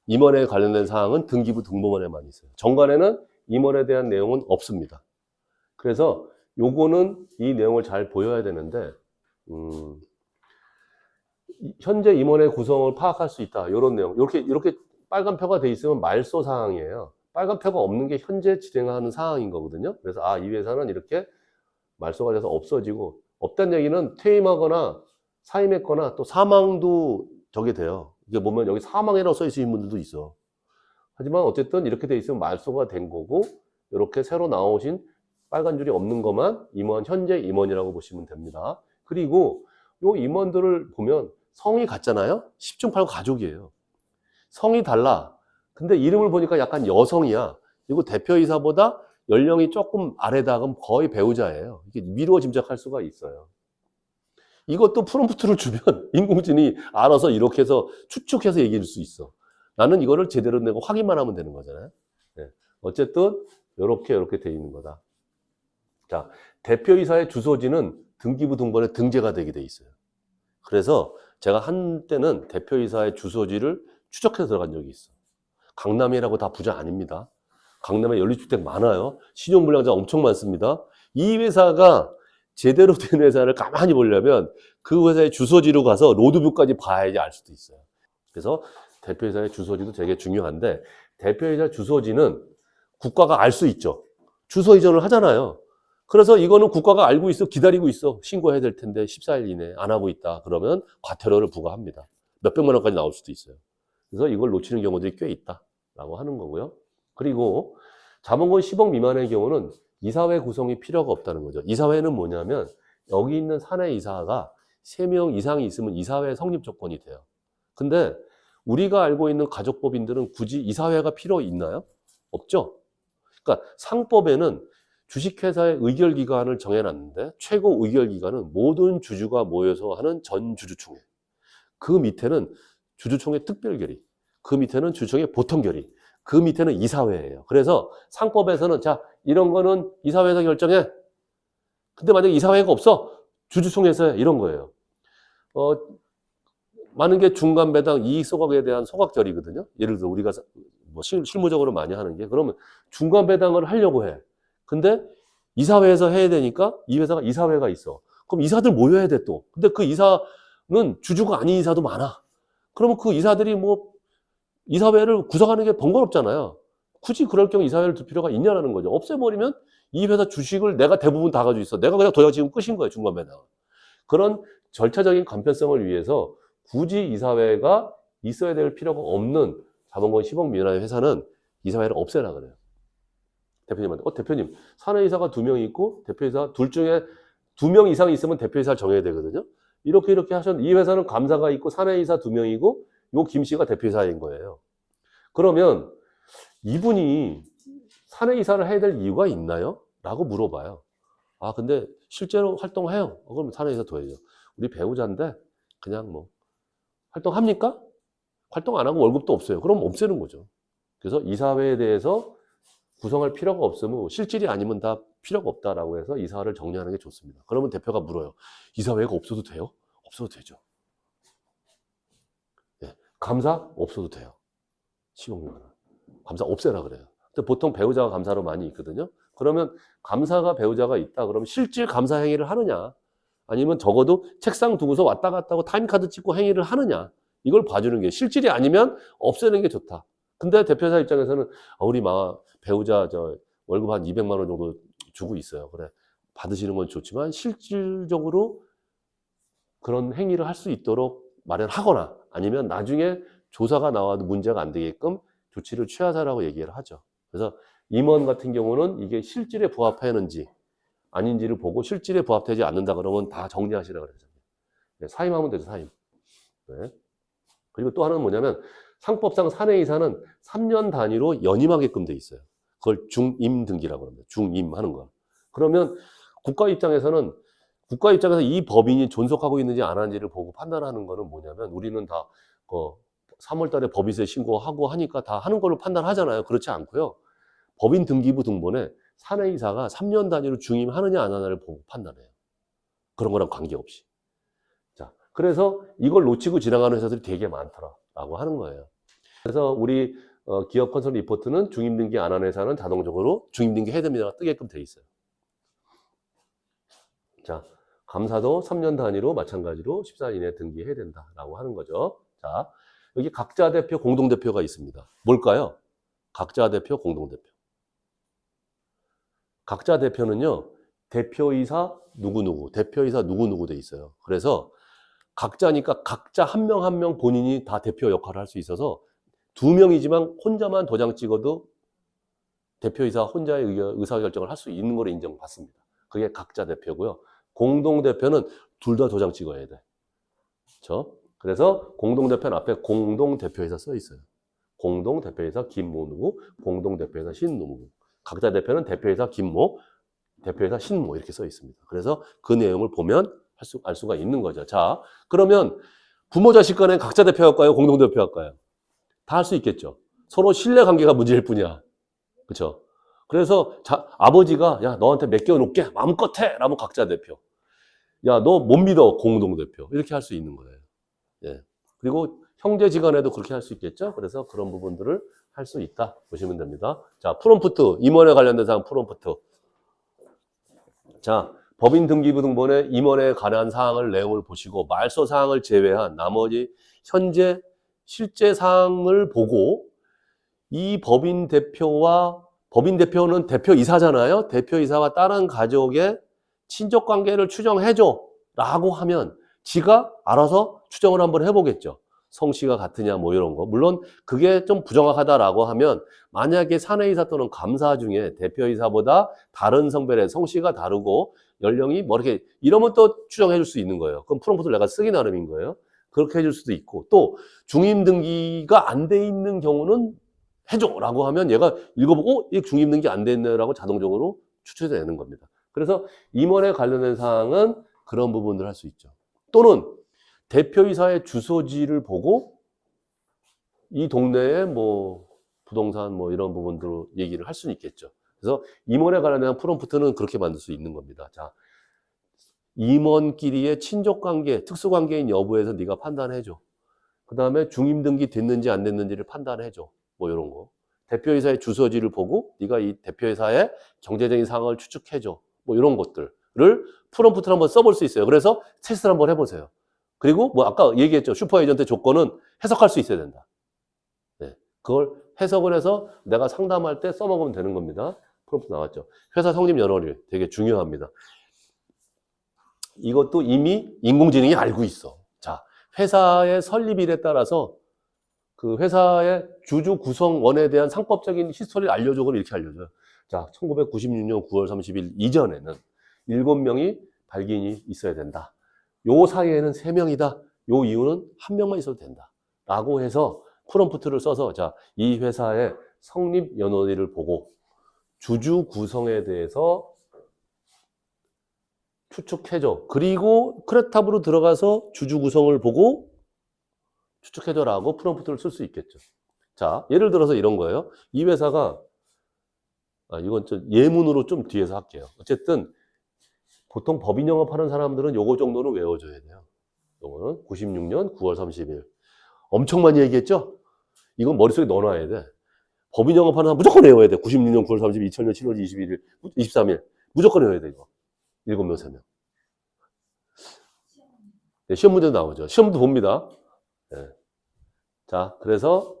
임원에 관련된 사항은 등기부 등본원에만 있어요. 정관에는 임원에 대한 내용은 없습니다. 그래서 요거는 이 내용을 잘 보여야 되는데, 현재 임원의 구성을 파악할 수 있다. 이런 내용. 이렇게 빨간 표가 돼 있으면 말소 사항이에요. 빨간 표가 없는 게 현재 진행하는 사항인 거거든요. 그래서 이 회사는 이렇게 말소가 돼서 없어지고, 없다는 얘기는 퇴임하거나 사임했거나 또 사망도 저게 돼요. 이게 보면 여기 사망이라고 써 있으신 분들도 있어. 하지만 어쨌든 이렇게 돼 있으면 말소가 된 거고, 이렇게 새로 나오신 빨간 줄이 없는 것만 임원, 현재 임원이라고 보시면 됩니다. 그리고 요 임원들을 보면 성이 같잖아요. 10중 8구 가족이에요. 성이 달라. 근데 이름을 보니까 약간 여성이야. 그리고 대표이사보다 연령이 조금 아래다. 그럼 거의 배우자예요. 이게 미루어 짐작할 수가 있어요. 이것도 프롬프트를 주면 인공지능이 알아서 이렇게 해서 추측해서 얘기해 줄 수 있어. 나는 이거를 제대로 내고 확인만 하면 되는 거잖아요. 네. 어쨌든 이렇게 돼 있는 거다. 자, 대표이사의 주소지는 등기부 등본에 등재가 되게 돼 있어요. 그래서 제가 한때는 대표이사의 주소지를 추적해서 들어간 적이 있어. 강남이라고 다 부자 아닙니다. 강남에 연립주택 많아요. 신용불량자 엄청 많습니다. 이 회사가 제대로 된 회사를 가만히 보려면 그 회사의 주소지로 가서 로드뷰까지 봐야지 알 수도 있어요. 그래서 대표이사의 주소지도 되게 중요한데, 대표이사 주소지는 국가가 알 수 있죠. 주소 이전을 하잖아요. 그래서 이거는 국가가 알고 있어, 기다리고 있어. 신고해야 될 텐데 14일 이내에 안 하고 있다. 그러면 과태료를 부과합니다. 몇백만 원까지 나올 수도 있어요. 그래서 이걸 놓치는 경우들이 꽤 있다라고 하는 거고요. 그리고 자본금 10억 미만의 경우는 이사회 구성이 필요가 없다는 거죠. 이사회는 뭐냐면 여기 있는 사내 이사가 3명 이상이 있으면 이사회 성립 조건이 돼요. 근데 우리가 알고 있는 가족법인들은 굳이 이사회가 필요 있나요? 없죠. 그러니까 상법에는 주식회사의 의결기간을 정해놨는데 최고 의결기간은 모든 주주가 모여서 하는 전주주총회. 그 밑에는 주주총회 특별결의, 그 밑에는 주주총회 보통결의, 그 밑에는 이사회예요. 그래서 상법에서는 자, 이런 거는 이사회에서 결정해. 근데 만약에 이사회가 없어, 주주총회에서 해. 이런 거예요. 많은 게 중간배당 이익 소각에 대한 소각결의거든요. 예를 들어 우리가 뭐 실무적으로 많이 하는 게, 그러면 중간배당을 하려고 해. 근데 이사회에서 해야 되니까 이 회사가 이사회가 있어. 그럼 이사들 모여야 돼 또. 근데 그 이사는 주주가 아닌 이사도 많아. 그러면 그 이사들이 뭐 이사회를 구성하는 게 번거롭잖아요. 굳이 그럴 경우 이사회를 둘 필요가 있냐라는 거죠. 없애버리면 이 회사 주식을 내가 대부분 다 가지고 있어. 내가 그냥 도와주면 끝인 거예요, 중간배당. 그런 절차적인 간편성을 위해서 굳이 이사회가 있어야 될 필요가 없는 자본금 10억 미만의 회사는 이사회를 없애라 그래요. 대표님한테, 대표님, 사내이사가 2명 있고, 대표이사 둘 중에 2명 이상 있으면 대표이사를 정해야 되거든요. 이렇게 하셨는데, 이 회사는 감사가 있고, 사내이사 2명이고, 요 김 씨가 대표이사인 거예요. 그러면 이분이 사내이사를 해야 될 이유가 있나요? 라고 물어봐요. 근데 실제로 활동해요. 그럼 사내이사 둬야죠. 우리 배우자인데, 그냥 뭐, 활동합니까? 활동 안 하고 월급도 없어요. 그럼 없애는 거죠. 그래서 이사회에 대해서 구성할 필요가 없으면 실질이 아니면 다 필요가 없다라고 해서 이사를 정리하는 게 좋습니다. 그러면 대표가 물어요. 이사회가 없어도 돼요? 없어도 되죠. 네. 감사? 없어도 돼요. 10억 미만. 감사 없애라 그래요. 근데 보통 배우자가 감사로 많이 있거든요. 그러면 감사가 배우자가 있다. 그러면 실질 감사 행위를 하느냐? 아니면 적어도 책상 두고서 왔다 갔다 하고 타임카드 찍고 행위를 하느냐? 이걸 봐주는 게, 실질이 아니면 없애는 게 좋다. 근데 대표사 입장에서는 우리 배우자 월급 한 200만 원 정도 주고 있어요. 그래, 받으시는 건 좋지만 실질적으로 그런 행위를 할 수 있도록 마련하거나 아니면 나중에 조사가 나와도 문제가 안 되게끔 조치를 취하자라고 얘기를 하죠. 그래서 임원 같은 경우는 이게 실질에 부합하는지 아닌지를 보고 실질에 부합되지 않는다 그러면 다 정리하시라고 그러죠. 네, 사임하면 되죠, 사임. 네. 그리고 또 하나는 뭐냐면 상법상 사내이사는 3년 단위로 연임하게끔 돼 있어요. 그걸 중임 등기라고 합니다. 중임하는 거. 그러면 국가 입장에서 이 법인이 존속하고 있는지 안 하는지를 보고 판단하는 거는 뭐냐면 우리는 다 3월 달에 법인세 신고하고 하니까 다 하는 걸로 판단하잖아요. 그렇지 않고요. 법인 등기부 등본에 사내이사가 3년 단위로 중임하느냐 안 하느냐를 보고 판단해요. 그런 거랑 관계없이. 자, 그래서 이걸 놓치고 지나가는 회사들이 되게 많더라라고 하는 거예요. 그래서 우리 기업 컨설 리포트는 중임 등기 안 하는 회사는 자동적으로 중임 등기 해야 됩니다. 뜨게끔 돼 있어요. 자, 감사도 3년 단위로 마찬가지로 14일 이내에 등기해야 된다라고 하는 거죠. 자, 여기 각자 대표, 공동대표가 있습니다. 뭘까요? 각자 대표, 공동대표. 각자 대표는요, 대표이사 누구누구, 대표이사 누구누구 돼 있어요. 그래서 각자니까 각자 한 명 한 명 본인이 다 대표 역할을 할 수 있어서 2명이지만 혼자만 도장 찍어도 대표이사 혼자의 의사결정을 할 수 있는 걸 인정받습니다. 그게 각자 대표고요. 공동대표는 둘 다 도장 찍어야 돼. 그렇죠? 그래서 공동대표는 앞에 공동대표이사 써 있어요. 공동대표이사 김모 누구, 공동대표이사 신누구. 각자 대표는 대표이사 김모, 대표이사 신모 이렇게 써 있습니다. 그래서 그 내용을 보면 알 수가 있는 거죠. 자, 그러면 부모 자식 간에 각자 대표 할까요? 공동대표 할까요? 다 할 수 있겠죠. 서로 신뢰 관계가 문제일 뿐이야. 그렇죠? 그래서 아버지가 야 너한테 맡겨놓을게 마음껏 해 라면 각자 대표. 야 너 못 믿어 공동대표. 이렇게 할 수 있는 거예요. 예. 그리고 형제지간에도 그렇게 할 수 있겠죠. 그래서 그런 부분들을 할 수 있다 보시면 됩니다. 자, 프롬프트 임원에 관련된 사항 프롬프트. 자, 법인 등기부 등본에 임원에 관한 사항을 내용을 보시고 말소 사항을 제외한 나머지 현재 실제 사항을 보고 이 법인 대표는 대표이사잖아요. 대표이사와 다른 가족의 친족 관계를 추정해줘 라고 하면 지가 알아서 추정을 한번 해보겠죠. 성씨가 같으냐 뭐 이런 거. 물론 그게 좀 부정확하다라고 하면 만약에 사내이사 또는 감사 중에 대표이사보다 다른 성별의 성씨가 다르고 연령이 뭐 이렇게 이러면 또 추정해 줄 수 있는 거예요. 그럼 프롬프트를 내가 쓰기 나름인 거예요. 그렇게 해줄 수도 있고 또 중임 등기가 안 돼 있는 경우는 해줘라고 하면 얘가 읽어보고 이 중임 등기 안 돼 있네라고 자동적으로 추측되는 겁니다. 그래서 임원에 관련된 사항은 그런 부분들을 할 수 있죠. 또는 대표이사의 주소지를 보고 이 동네에 뭐 부동산 뭐 이런 부분들로 얘기를 할 수는 있겠죠. 그래서 임원에 관련된 프롬프트는 그렇게 만들 수 있는 겁니다. 자, 임원끼리의 친족관계, 특수관계인 여부에서 네가 판단해줘. 그 다음에 중임등기 됐는지 안 됐는지를 판단해줘. 뭐 이런 거. 대표이사의 주소지를 보고 네가 이 대표이사의 경제적인 상황을 추측해줘. 뭐 이런 것들을 프롬프트를 한번 써볼 수 있어요. 그래서 테스트를 한번 해보세요. 그리고 뭐 아까 얘기했죠. 슈퍼에이전트 조건은 해석할 수 있어야 된다. 네. 그걸 해석을 해서 내가 상담할 때 써먹으면 되는 겁니다. 프롬프트 나왔죠. 회사 성립 연월일 되게 중요합니다. 이것도 이미 인공지능이 알고 있어. 자, 회사의 설립일에 따라서 그 회사의 주주 구성원에 대한 상법적인 히스토리를 알려줘. 그럼 이렇게 알려줘요. 자, 1996년 9월 30일 이전에는 7명이 발기인이 있어야 된다. 요 사이에는 3명이다. 요 이유는 1명만 있어도 된다. 라고 해서 프롬프트를 써서 자, 이 회사의 성립 연월일을 보고 주주 구성에 대해서 추측해줘. 그리고 크레탑으로 들어가서 주주 구성을 보고 추측해줘라고 프롬프트를 쓸 수 있겠죠. 자, 예를 들어서 이런 거예요. 이 회사가 이건 좀 예문으로 좀 뒤에서 할게요. 어쨌든 보통 법인 영업하는 사람들은 요거 정도는 외워줘야 돼요. 요거는 96년 9월 30일. 엄청 많이 얘기했죠? 이건 머릿속에 넣어놔야 돼. 법인 영업하는 사람 무조건 외워야 돼. 96년 9월 30일, 2000년 7월 21일, 23일. 무조건 외워야 돼, 이거. 7명, 3명. 네, 시험 문제도 나오죠. 시험도 봅니다. 네. 자, 그래서,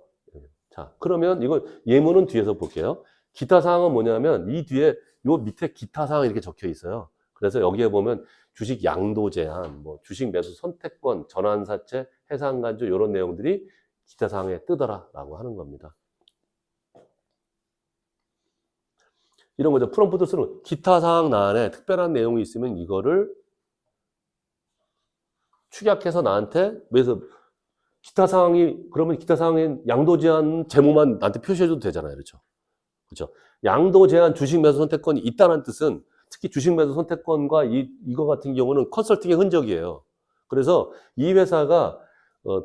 자, 그러면 이거 예문은 뒤에서 볼게요. 기타 사항은 뭐냐면 이 뒤에 요 밑에 기타 사항이 이렇게 적혀 있어요. 그래서 여기에 보면 주식 양도 제한, 뭐 주식 매수 선택권, 전환사채, 해상간주 이런 내용들이 기타 사항에 뜨더라라고 하는 겁니다. 이런 거죠. 프롬프트 쓰는 기타 사항 안에 특별한 내용이 있으면 이거를 축약해서 나한테 그래서 기타 사항이 그러면 기타 사항의 양도 제한 제목만 나한테 표시해줘도 되잖아요. 그렇죠? 그렇죠? 양도 제한 주식 매수 선택권이 있다는 뜻은 특히 주식 매수 선택권과 이거 같은 경우는 컨설팅의 흔적이에요. 그래서 이 회사가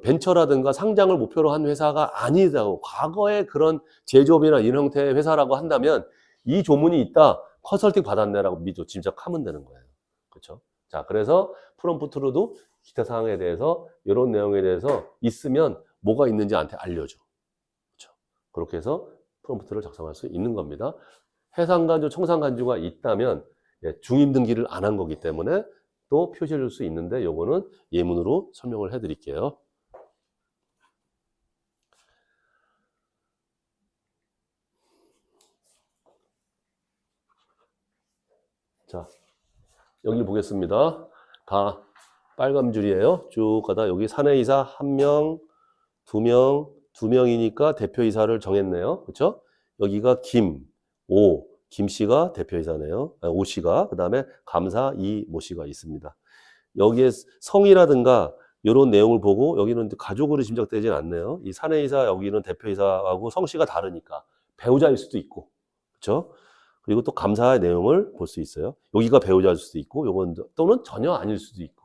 벤처라든가 상장을 목표로 한 회사가 아니다고, 과거에 그런 제조업이나 이런 형태의 회사라고 한다면 이 조문이 있다, 컨설팅 받았네라고 믿고 짐작하면 되는 거예요. 그렇죠? 자, 그래서 프롬프트로도 기타 사항에 대해서 이런 내용에 대해서 있으면 뭐가 있는지 나한테 알려줘. 그렇죠? 그렇게 해서 프롬프트를 작성할 수 있는 겁니다. 해상간주, 청산간주가 있다면 중임 등기를 안 한 거기 때문에 또 표시해 줄 수 있는데, 요거는 예문으로 설명을 해 드릴게요. 자, 여기 보겠습니다. 다 빨간 줄이에요. 쭉 가다 여기 사내이사 1명, 2명, 2명이니까 대표이사를 정했네요. 그렇죠? 여기가 김 씨가 대표이사네요. 오 씨가. 그 다음에 감사 모 씨가 있습니다. 여기에 성이라든가 이런 내용을 보고 여기는 가족으로 짐작되진 않네요. 이 사내이사 여기는 대표이사하고 성씨가 다르니까 배우자일 수도 있고, 그렇죠? 그리고 또 감사의 내용을 볼 수 있어요. 여기가 배우자일 수도 있고, 요건 또는 전혀 아닐 수도 있고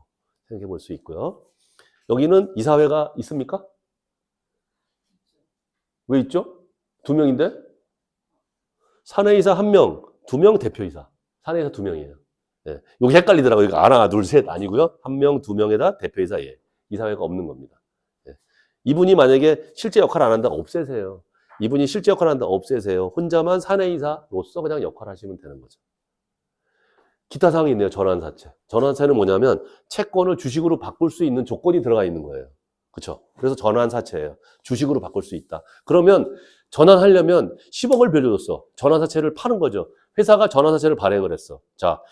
생각해 볼 수 있고요. 여기는 이사회가 있습니까? 왜 있죠? 2명인데 사내이사 1명, 2명 대표이사. 사내이사 2명이에요. 예. 여기 헷갈리더라고요. 이거 하나, 둘, 셋 아니고요. 1명, 2명에다 대표이사 예. 이사회가 없는 겁니다. 예. 이분이 만약에 실제 역할 안 한다고 없애세요. 이분이 실제 역할 한다고 없애세요. 혼자만 사내이사로서 그냥 역할을 하시면 되는 거죠. 기타 사항이 있네요. 전환사채. 전환사채는 뭐냐면 채권을 주식으로 바꿀 수 있는 조건이 들어가 있는 거예요. 그렇죠? 그래서 전환사채예요. 주식으로 바꿀 수 있다. 그러면 전환하려면 10억을 빌려줬어. 전환사채를 파는 거죠. 회사가 전환사채를 발행을 했어. 자,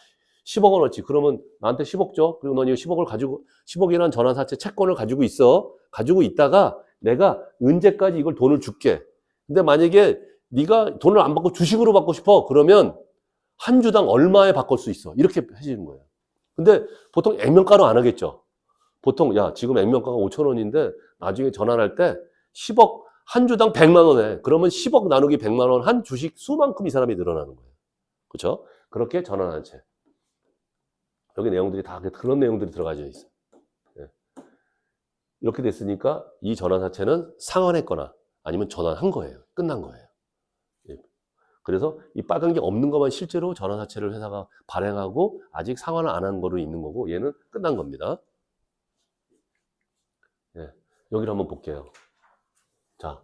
10억 원어치. 그러면 나한테 10억 줘. 그리고 넌 이 10억을 가지고 10억이라는 전환사채 채권을 가지고 있어. 가지고 있다가 내가 언제까지 이걸 돈을 줄게. 근데 만약에 네가 돈을 안 받고 주식으로 받고 싶어. 그러면 한 주당 얼마에 바꿀 수 있어. 이렇게 해주는 거예요. 근데 보통 액면가로 안 하겠죠. 보통 야 지금 액면가가 5천 원인데 나중에 전환할 때 10억 한 주당 100만 원에 그러면 10억 나누기 100만 원 한 주식 수만큼 이 사람이 늘어나는 거예요. 그렇죠? 그렇게 전환한 채. 여기 내용들이 다 그런 내용들이 들어가져 있어요. 네. 이렇게 됐으니까 이 전환사채는 상환했거나 아니면 전환한 거예요. 끝난 거예요. 네. 그래서 이 빨간 게 없는 것만 실제로 전환사채를 회사가 발행하고 아직 상환을 안 한 거로 있는 거고 얘는 끝난 겁니다. 네. 여기를 한번 볼게요. 자,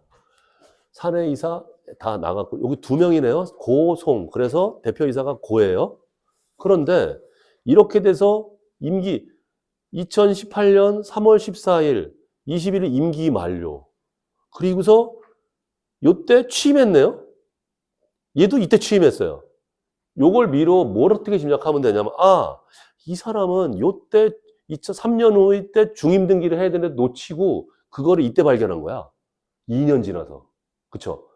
사내이사 다 나갔고 여기 2명이네요. 고송. 그래서 대표이사가 고예요. 그런데 이렇게 돼서 임기 2018년 3월 14일 21일 임기 만료. 그리고서 요때 취임했네요. 얘도 이때 취임했어요. 요걸 미뤄 뭘 어떻게 짐작하면 되냐면 이 사람은 요때 2003년 후에 때 중임 등기를 해야 되는데 놓치고 그거를 이때 발견한 거야. 2년 지나서. 그쵸?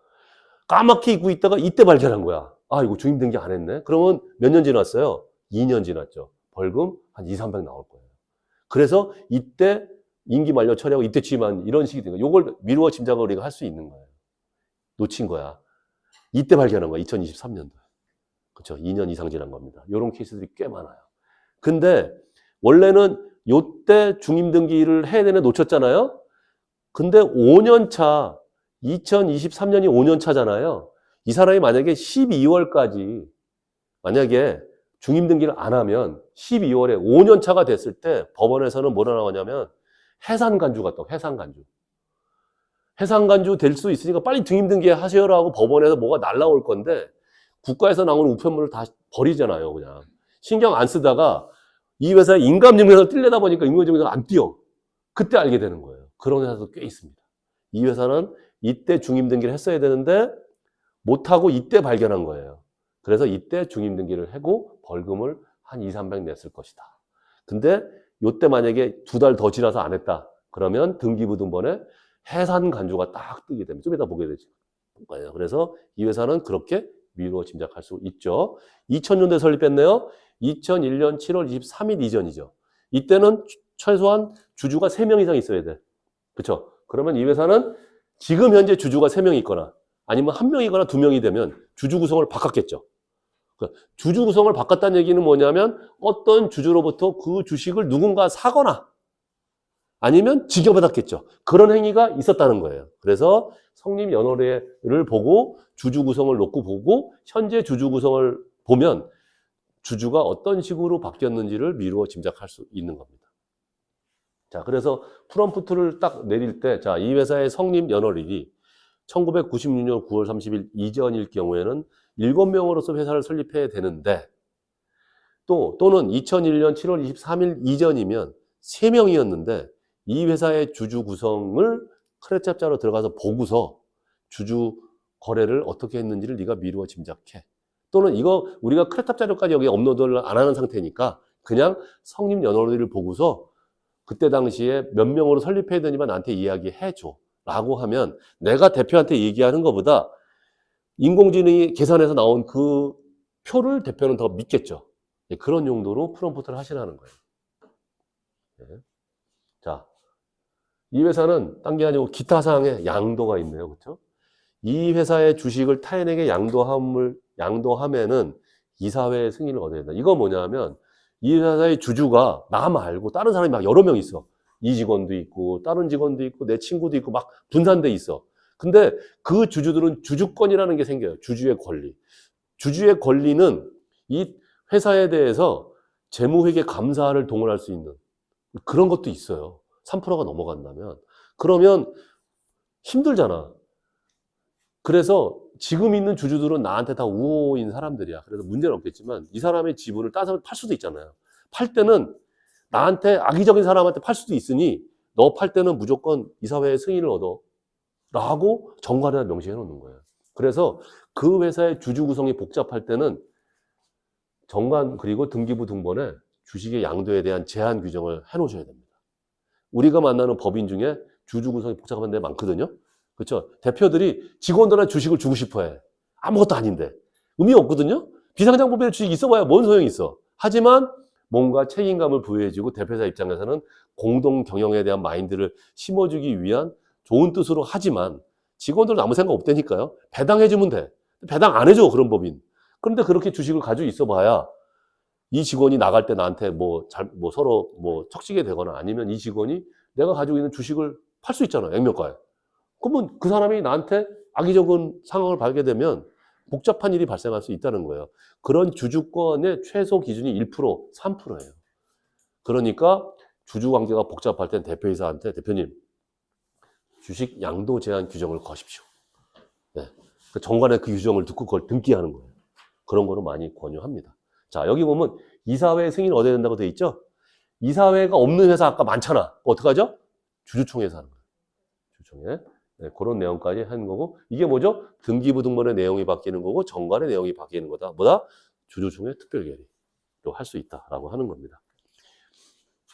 까맣게 잊고 있다가 이때 발견한 거야. 이거 중임 등기 안 했네. 그러면 몇 년 지났어요? 2년 지났죠. 벌금 한 2, 300 나올 거예요. 그래서 이때 임기 만료 처리하고 이때 취임한 이런 식이 된 거예요. 요걸 미루어 짐작을 우리가 할 수 있는 거예요. 놓친 거야. 이때 발견한 거야. 2023년도에. 그렇죠. 2년 이상 지난 겁니다. 이런 케이스들이 꽤 많아요. 근데 원래는 요때 중임 등기를 해야 되는데 놓쳤잖아요. 근데 5년 차 2023년이 5년 차잖아요. 이 사람이 만약에 12월까지 만약에 중임 등기를 안 하면 12월에 5년 차가 됐을 때 법원에서는 뭐라 나오냐면 해산간주가 또 해산간주. 해상간주 될 수 있으니까 빨리 중임 등기 하세요라고 법원에서 뭐가 날라올 건데 국가에서 나오는 우편물을 다 버리잖아요. 그냥 신경 안 쓰다가 이 회사에 인감증명서 뛸려다 보니까 인감증명서가 안 띄어. 그때 알게 되는 거예요. 그런 회사도 꽤 있습니다. 이 회사는 이때 중임 등기를 했어야 되는데 못하고 이때 발견한 거예요. 그래서 이때 중임 등기를 하고 벌금을 한 2, 300 냈을 것이다. 근데 요때 만약에 2달 더 지나서 안 했다. 그러면 등기부등본에 해산간주가 딱 뜨게 됩니다. 좀 이따 보게 되죠. 그래서 이 회사는 그렇게 미루어 짐작할 수 있죠. 2000년도에 설립했네요. 2001년 7월 23일 이전이죠. 이때는 최소한 주주가 3명 이상 있어야 돼. 그렇죠? 그러면 이 회사는 지금 현재 주주가 3명 있거나 아니면 1명이거나 2명이 되면 주주 구성을 바꿨겠죠. 그러니까 주주 구성을 바꿨다는 얘기는 뭐냐면 어떤 주주로부터 그 주식을 누군가 사거나 아니면 지켜받았겠죠. 그런 행위가 있었다는 거예요. 그래서 성립 연월회를 보고 주주 구성을 놓고 보고 현재 주주 구성을 보면 주주가 어떤 식으로 바뀌었는지를 미루어 짐작할 수 있는 겁니다. 자, 그래서 프롬프트를 딱 내릴 때, 자, 이 회사의 성립 연월일이 1996년 9월 30일 이전일 경우에는 7명으로서 회사를 설립해야 되는데, 또는 2001년 7월 23일 이전이면 3명이었는데, 이 회사의 주주 구성을 크레짭자로 들어가서 보고서 주주 거래를 어떻게 했는지를 네가 미루어 짐작해. 또는 이거 우리가 크레탑 자료까지 여기 업로드를 안 하는 상태니까 그냥 성립 연월일을 보고서 그때 당시에 몇 명으로 설립해야 되니만 나한테 이야기해줘 라고 하면 내가 대표한테 얘기하는 것보다 인공지능이 계산해서 나온 그 표를 대표는 더 믿겠죠. 그런 용도로 프롬프트를 하시라는 거예요. 네. 자, 이 회사는 딴 게 아니고 기타 사항에 양도가 있네요. 그렇죠? 이 회사의 주식을 타인에게 양도하면은 이사회의 승인을 얻어야 된다. 이거 뭐냐면 이 회사의 주주가 나 말고 다른 사람이 막 여러 명 있어. 이 직원도 있고 다른 직원도 있고 내 친구도 있고 막 분산돼 있어. 근데 그 주주들은 주주권이라는 게 생겨요. 주주의 권리. 주주의 권리는 이 회사에 대해서 재무회계 감사를 동원할 수 있는 그런 것도 있어요. 3%가 넘어간다면. 그러면 힘들잖아. 그래서 지금 있는 주주들은 나한테 다 우호인 사람들이야. 그래서 문제는 없겠지만 이 사람의 지분을 따서 팔 수도 있잖아요. 팔 때는 나한테 악의적인 사람한테 팔 수도 있으니 너 팔 때는 무조건 이사회의 승인을 얻어 라고 정관에다 명시해 놓는 거예요. 그래서 그 회사의 주주 구성이 복잡할 때는 정관 그리고 등기부 등본에 주식의 양도에 대한 제한 규정을 해 놓으셔야 됩니다. 우리가 만나는 법인 중에 주주 구성이 복잡한 데 많거든요. 그렇죠? 대표들이 직원들한테 주식을 주고 싶어 해. 아무것도 아닌데. 의미 없거든요? 비상장법에 주식이 있어봐야 뭔 소용이 있어. 하지만 뭔가 책임감을 부여해주고 대표자 입장에서는 공동 경영에 대한 마인드를 심어주기 위한 좋은 뜻으로 하지만 직원들은 아무 생각 없다니까요. 배당해주면 돼. 배당 안 해줘, 그런 법인. 그런데 그렇게 주식을 가지고 있어봐야 이 직원이 나갈 때 나한테 서로 척지게 되거나 아니면 이 직원이 내가 가지고 있는 주식을 팔 수 있잖아, 액면가에. 그러면 그 사람이 나한테 악의적인 상황을 받게 되면 복잡한 일이 발생할 수 있다는 거예요. 그런 주주권의 최소 기준이 1%, 3%예요. 그러니까 주주 관계가 복잡할 땐 대표이사한테 대표님, 주식 양도 제한 규정을 거십시오. 네. 정관에 그 규정을 듣고 그걸 등기하는 거예요. 그런 거를 많이 권유합니다. 자, 여기 보면 이사회 승인 얻어야 된다고 돼 있죠? 이사회가 없는 회사 아까 많잖아. 어떡하죠? 주주총회에서 하는 거예요. 주주총회. 네, 그런 내용까지 하는 거고, 이게 뭐죠? 등기부 등본의 내용이 바뀌는 거고 정관의 내용이 바뀌는 거다. 뭐다? 주주총회 특별결의로 할 수 있다라고 하는 겁니다.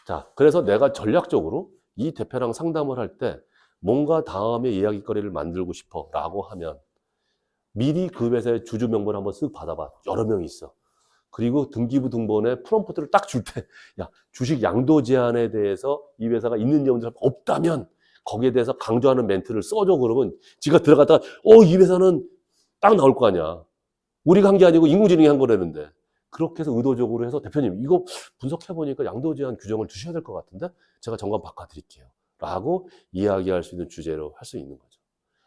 자, 그래서 내가 전략적으로 이 대표랑 상담을 할 때 뭔가 다음에 이야기거리를 만들고 싶어 라고 하면 미리 그 회사의 주주 명부를 한번 쓱 받아봐. 여러 명이 있어. 그리고 등기부 등본에 프롬프트를 딱 줄 때, 야, 주식 양도 제한에 대해서 이 회사가 있는지 없는지 없다면 거기에 대해서 강조하는 멘트를 써줘. 그러면 지가 들어갔다가 이 회사는 딱 나올 거 아니야. 우리가 한 게 아니고 인공지능이 한 거라는데. 그렇게 해서 의도적으로 해서 대표님 이거 분석해보니까 양도 제한 규정을 두셔야 될 것 같은데 제가 정관 바꿔드릴게요 라고 이야기할 수 있는 주제로 할 수 있는 거죠.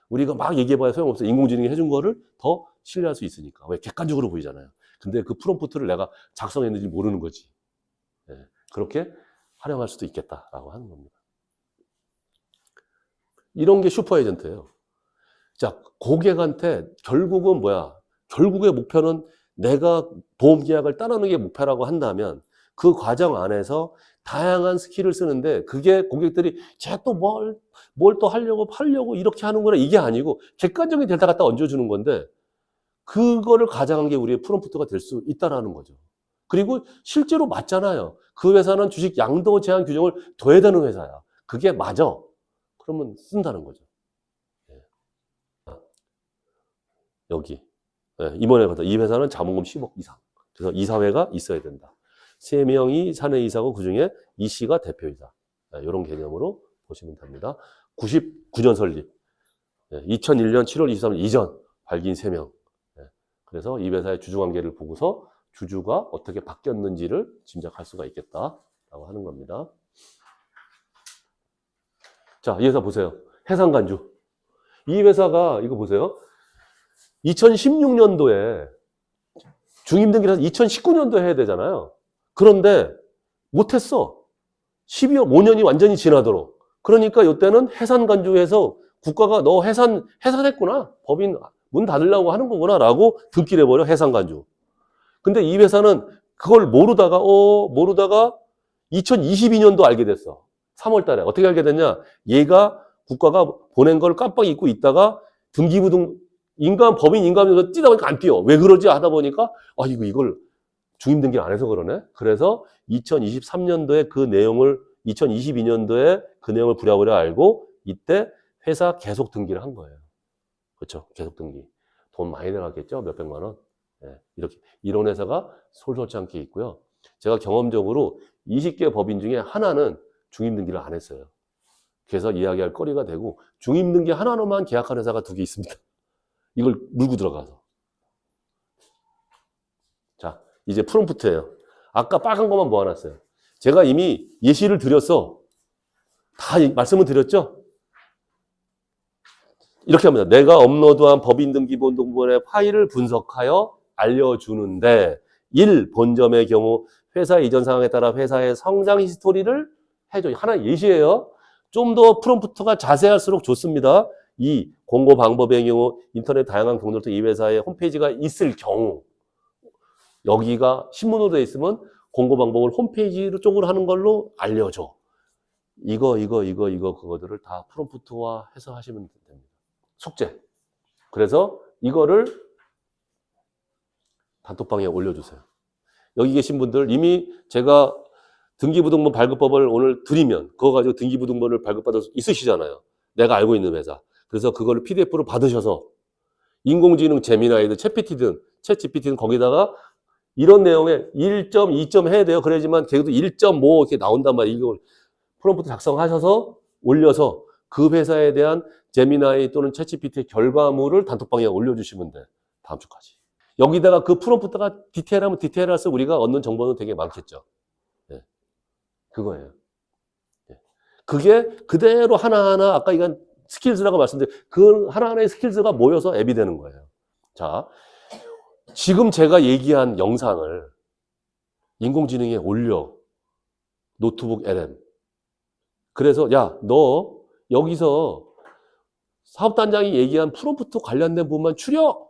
우리가 막 얘기해봐야 소용없어. 인공지능이 해준 거를 더 신뢰할 수 있으니까. 왜? 객관적으로 보이잖아요. 근데 그 프롬프트를 내가 작성했는지 모르는 거지. 네. 그렇게 활용할 수도 있겠다라고 하는 겁니다. 이런 게 슈퍼에이전트예요. 자, 고객한테 결국은 뭐야? 결국의 목표는 내가 보험계약을 따르는 게 목표라고 한다면 그 과정 안에서 다양한 스킬을 쓰는데 그게 고객들이 쟤 또 뭘 또 하려고 팔려고 이렇게 하는 거라 이게 아니고 객관적인 데이터 갖다 얹어주는 건데 그거를 가장한 게 우리의 프롬프트가 될 수 있다는 거죠. 그리고 실제로 맞잖아요. 그 회사는 주식 양도 제한 규정을 둬야 되는 회사야. 그게 맞아. 그러면 쓴다는 거죠. 여기. 이번에 봤다. 이 회사는 자본금 10억 이상. 그래서 이사회가 있어야 된다. 3명이 사내이사고 그중에 이 씨가 대표이사. 이런 개념으로 보시면 됩니다. 99년 설립. 2001년 7월 23일 이전 발기인 3명. 그래서 이 회사의 주주관계를 보고서 주주가 어떻게 바뀌었는지를 짐작할 수가 있겠다라고 하는 겁니다. 자, 이 회사 보세요. 해상간주. 이 회사가 이거 보세요. 2016년도에 중임등기라서 2019년도에 해야 되잖아요. 그런데 못했어. 12월 5년이 완전히 지나도록. 그러니까 이때는 해산간주에서 국가가 너 해산했구나. 법인 문 닫으려고 하는 거구나 라고 등기를 해버려. 해산간주. 근데 이 회사는 그걸 모르다가 2022년도 알게 됐어. 3월 달에. 어떻게 알게 됐냐? 얘가 국가가 보낸 걸 깜빡 잊고 있다가 등기부등 법인 인감에서 뛰다 보니까 안 뛰어. 왜 그러지? 하다 보니까 이걸 중임등기를 안 해서 그러네. 그래서 2023년도에 2022년도에 그 내용을 부랴부랴 알고 이때 회사 계속 등기를 한 거예요. 그렇죠? 계속 등기. 돈 많이 들어갔겠죠? 몇백만 원. 네, 이렇게 이런 회사가 솔솔치 않게 있고요. 제가 경험적으로 20개 법인 중에 하나는 중임등기를 안 했어요. 그래서 이야기할 거리가 되고 중임등기 하나로만 계약한 회사가 2개 있습니다. 이걸 물고 들어가서. 자, 이제 프롬프트예요. 아까 빨간 것만 모아놨어요. 제가 이미 예시를 드렸어. 다 말씀을 드렸죠? 이렇게 합니다. 내가 업로드한 법인등기본등본의 파일을 분석하여 알려주는데 1. 본점의 경우 회사 이전 상황에 따라 회사의 성장 히스토리를 해줘. 하나의 예시예요. 좀 더 프롬프트가 자세할수록 좋습니다. 2. 공고 방법의 경우 인터넷 다양한 경로로 이 회사의 홈페이지가 있을 경우 여기가 신문으로 되어 있으면 공고 방법을 홈페이지 쪽으로 하는 걸로 알려줘. 그거들을 다 프롬프트화 해서 하시면 됩니다. 숙제. 그래서 이거를 단톡방에 올려주세요. 여기 계신 분들 이미 제가 등기부등본 발급법을 오늘 드리면 그거 가지고 등기부등본을 발급받을 수 있으시잖아요. 내가 알고 있는 회사. 그래서 그거를 PDF로 받으셔서 인공지능 제미나이든 챗GPT든 거기다가 이런 내용에 1점, 2점 해야 돼요. 그래야지만 걔도 1.5 이렇게 나온단 말이에요. 이걸 프롬프트 작성하셔서 올려서 그 회사에 대한 제미나이 또는 챗GPT의 결과물을 단톡방에 올려주시면 돼. 다음 주까지. 여기다가 그 프롬프트가 디테일하면 디테일할수록 우리가 얻는 정보는 되게 많겠죠. 네. 그거예요. 네. 그게 그대로 하나하나 아까 이건 스킬즈라고 말씀드린 그 하나하나의 스킬즈가 모여서 앱이 되는 거예요. 자, 지금 제가 얘기한 영상을 인공지능에 올려. 노트북 LM. 그래서 야, 너 여기서 사업단장이 얘기한 프롬프트 관련된 부분만 추려.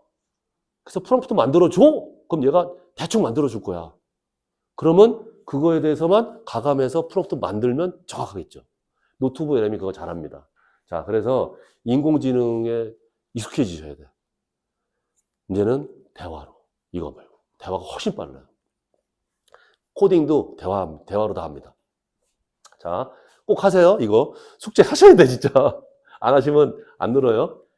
그래서 프롬프트 만들어줘. 그럼 얘가 대충 만들어줄 거야. 그러면 그거에 대해서만 가감해서 프롬프트 만들면 정확하겠죠. 노트북 LM이 그거 잘합니다. 자, 그래서 인공지능에 익숙해지셔야 돼. 이제는 대화로. 이거 말고. 대화가 훨씬 빨라요. 코딩도 대화로 다 합니다. 자, 꼭 하세요. 이거 숙제 하셔야 돼, 진짜. 안 하시면 안 늘어요.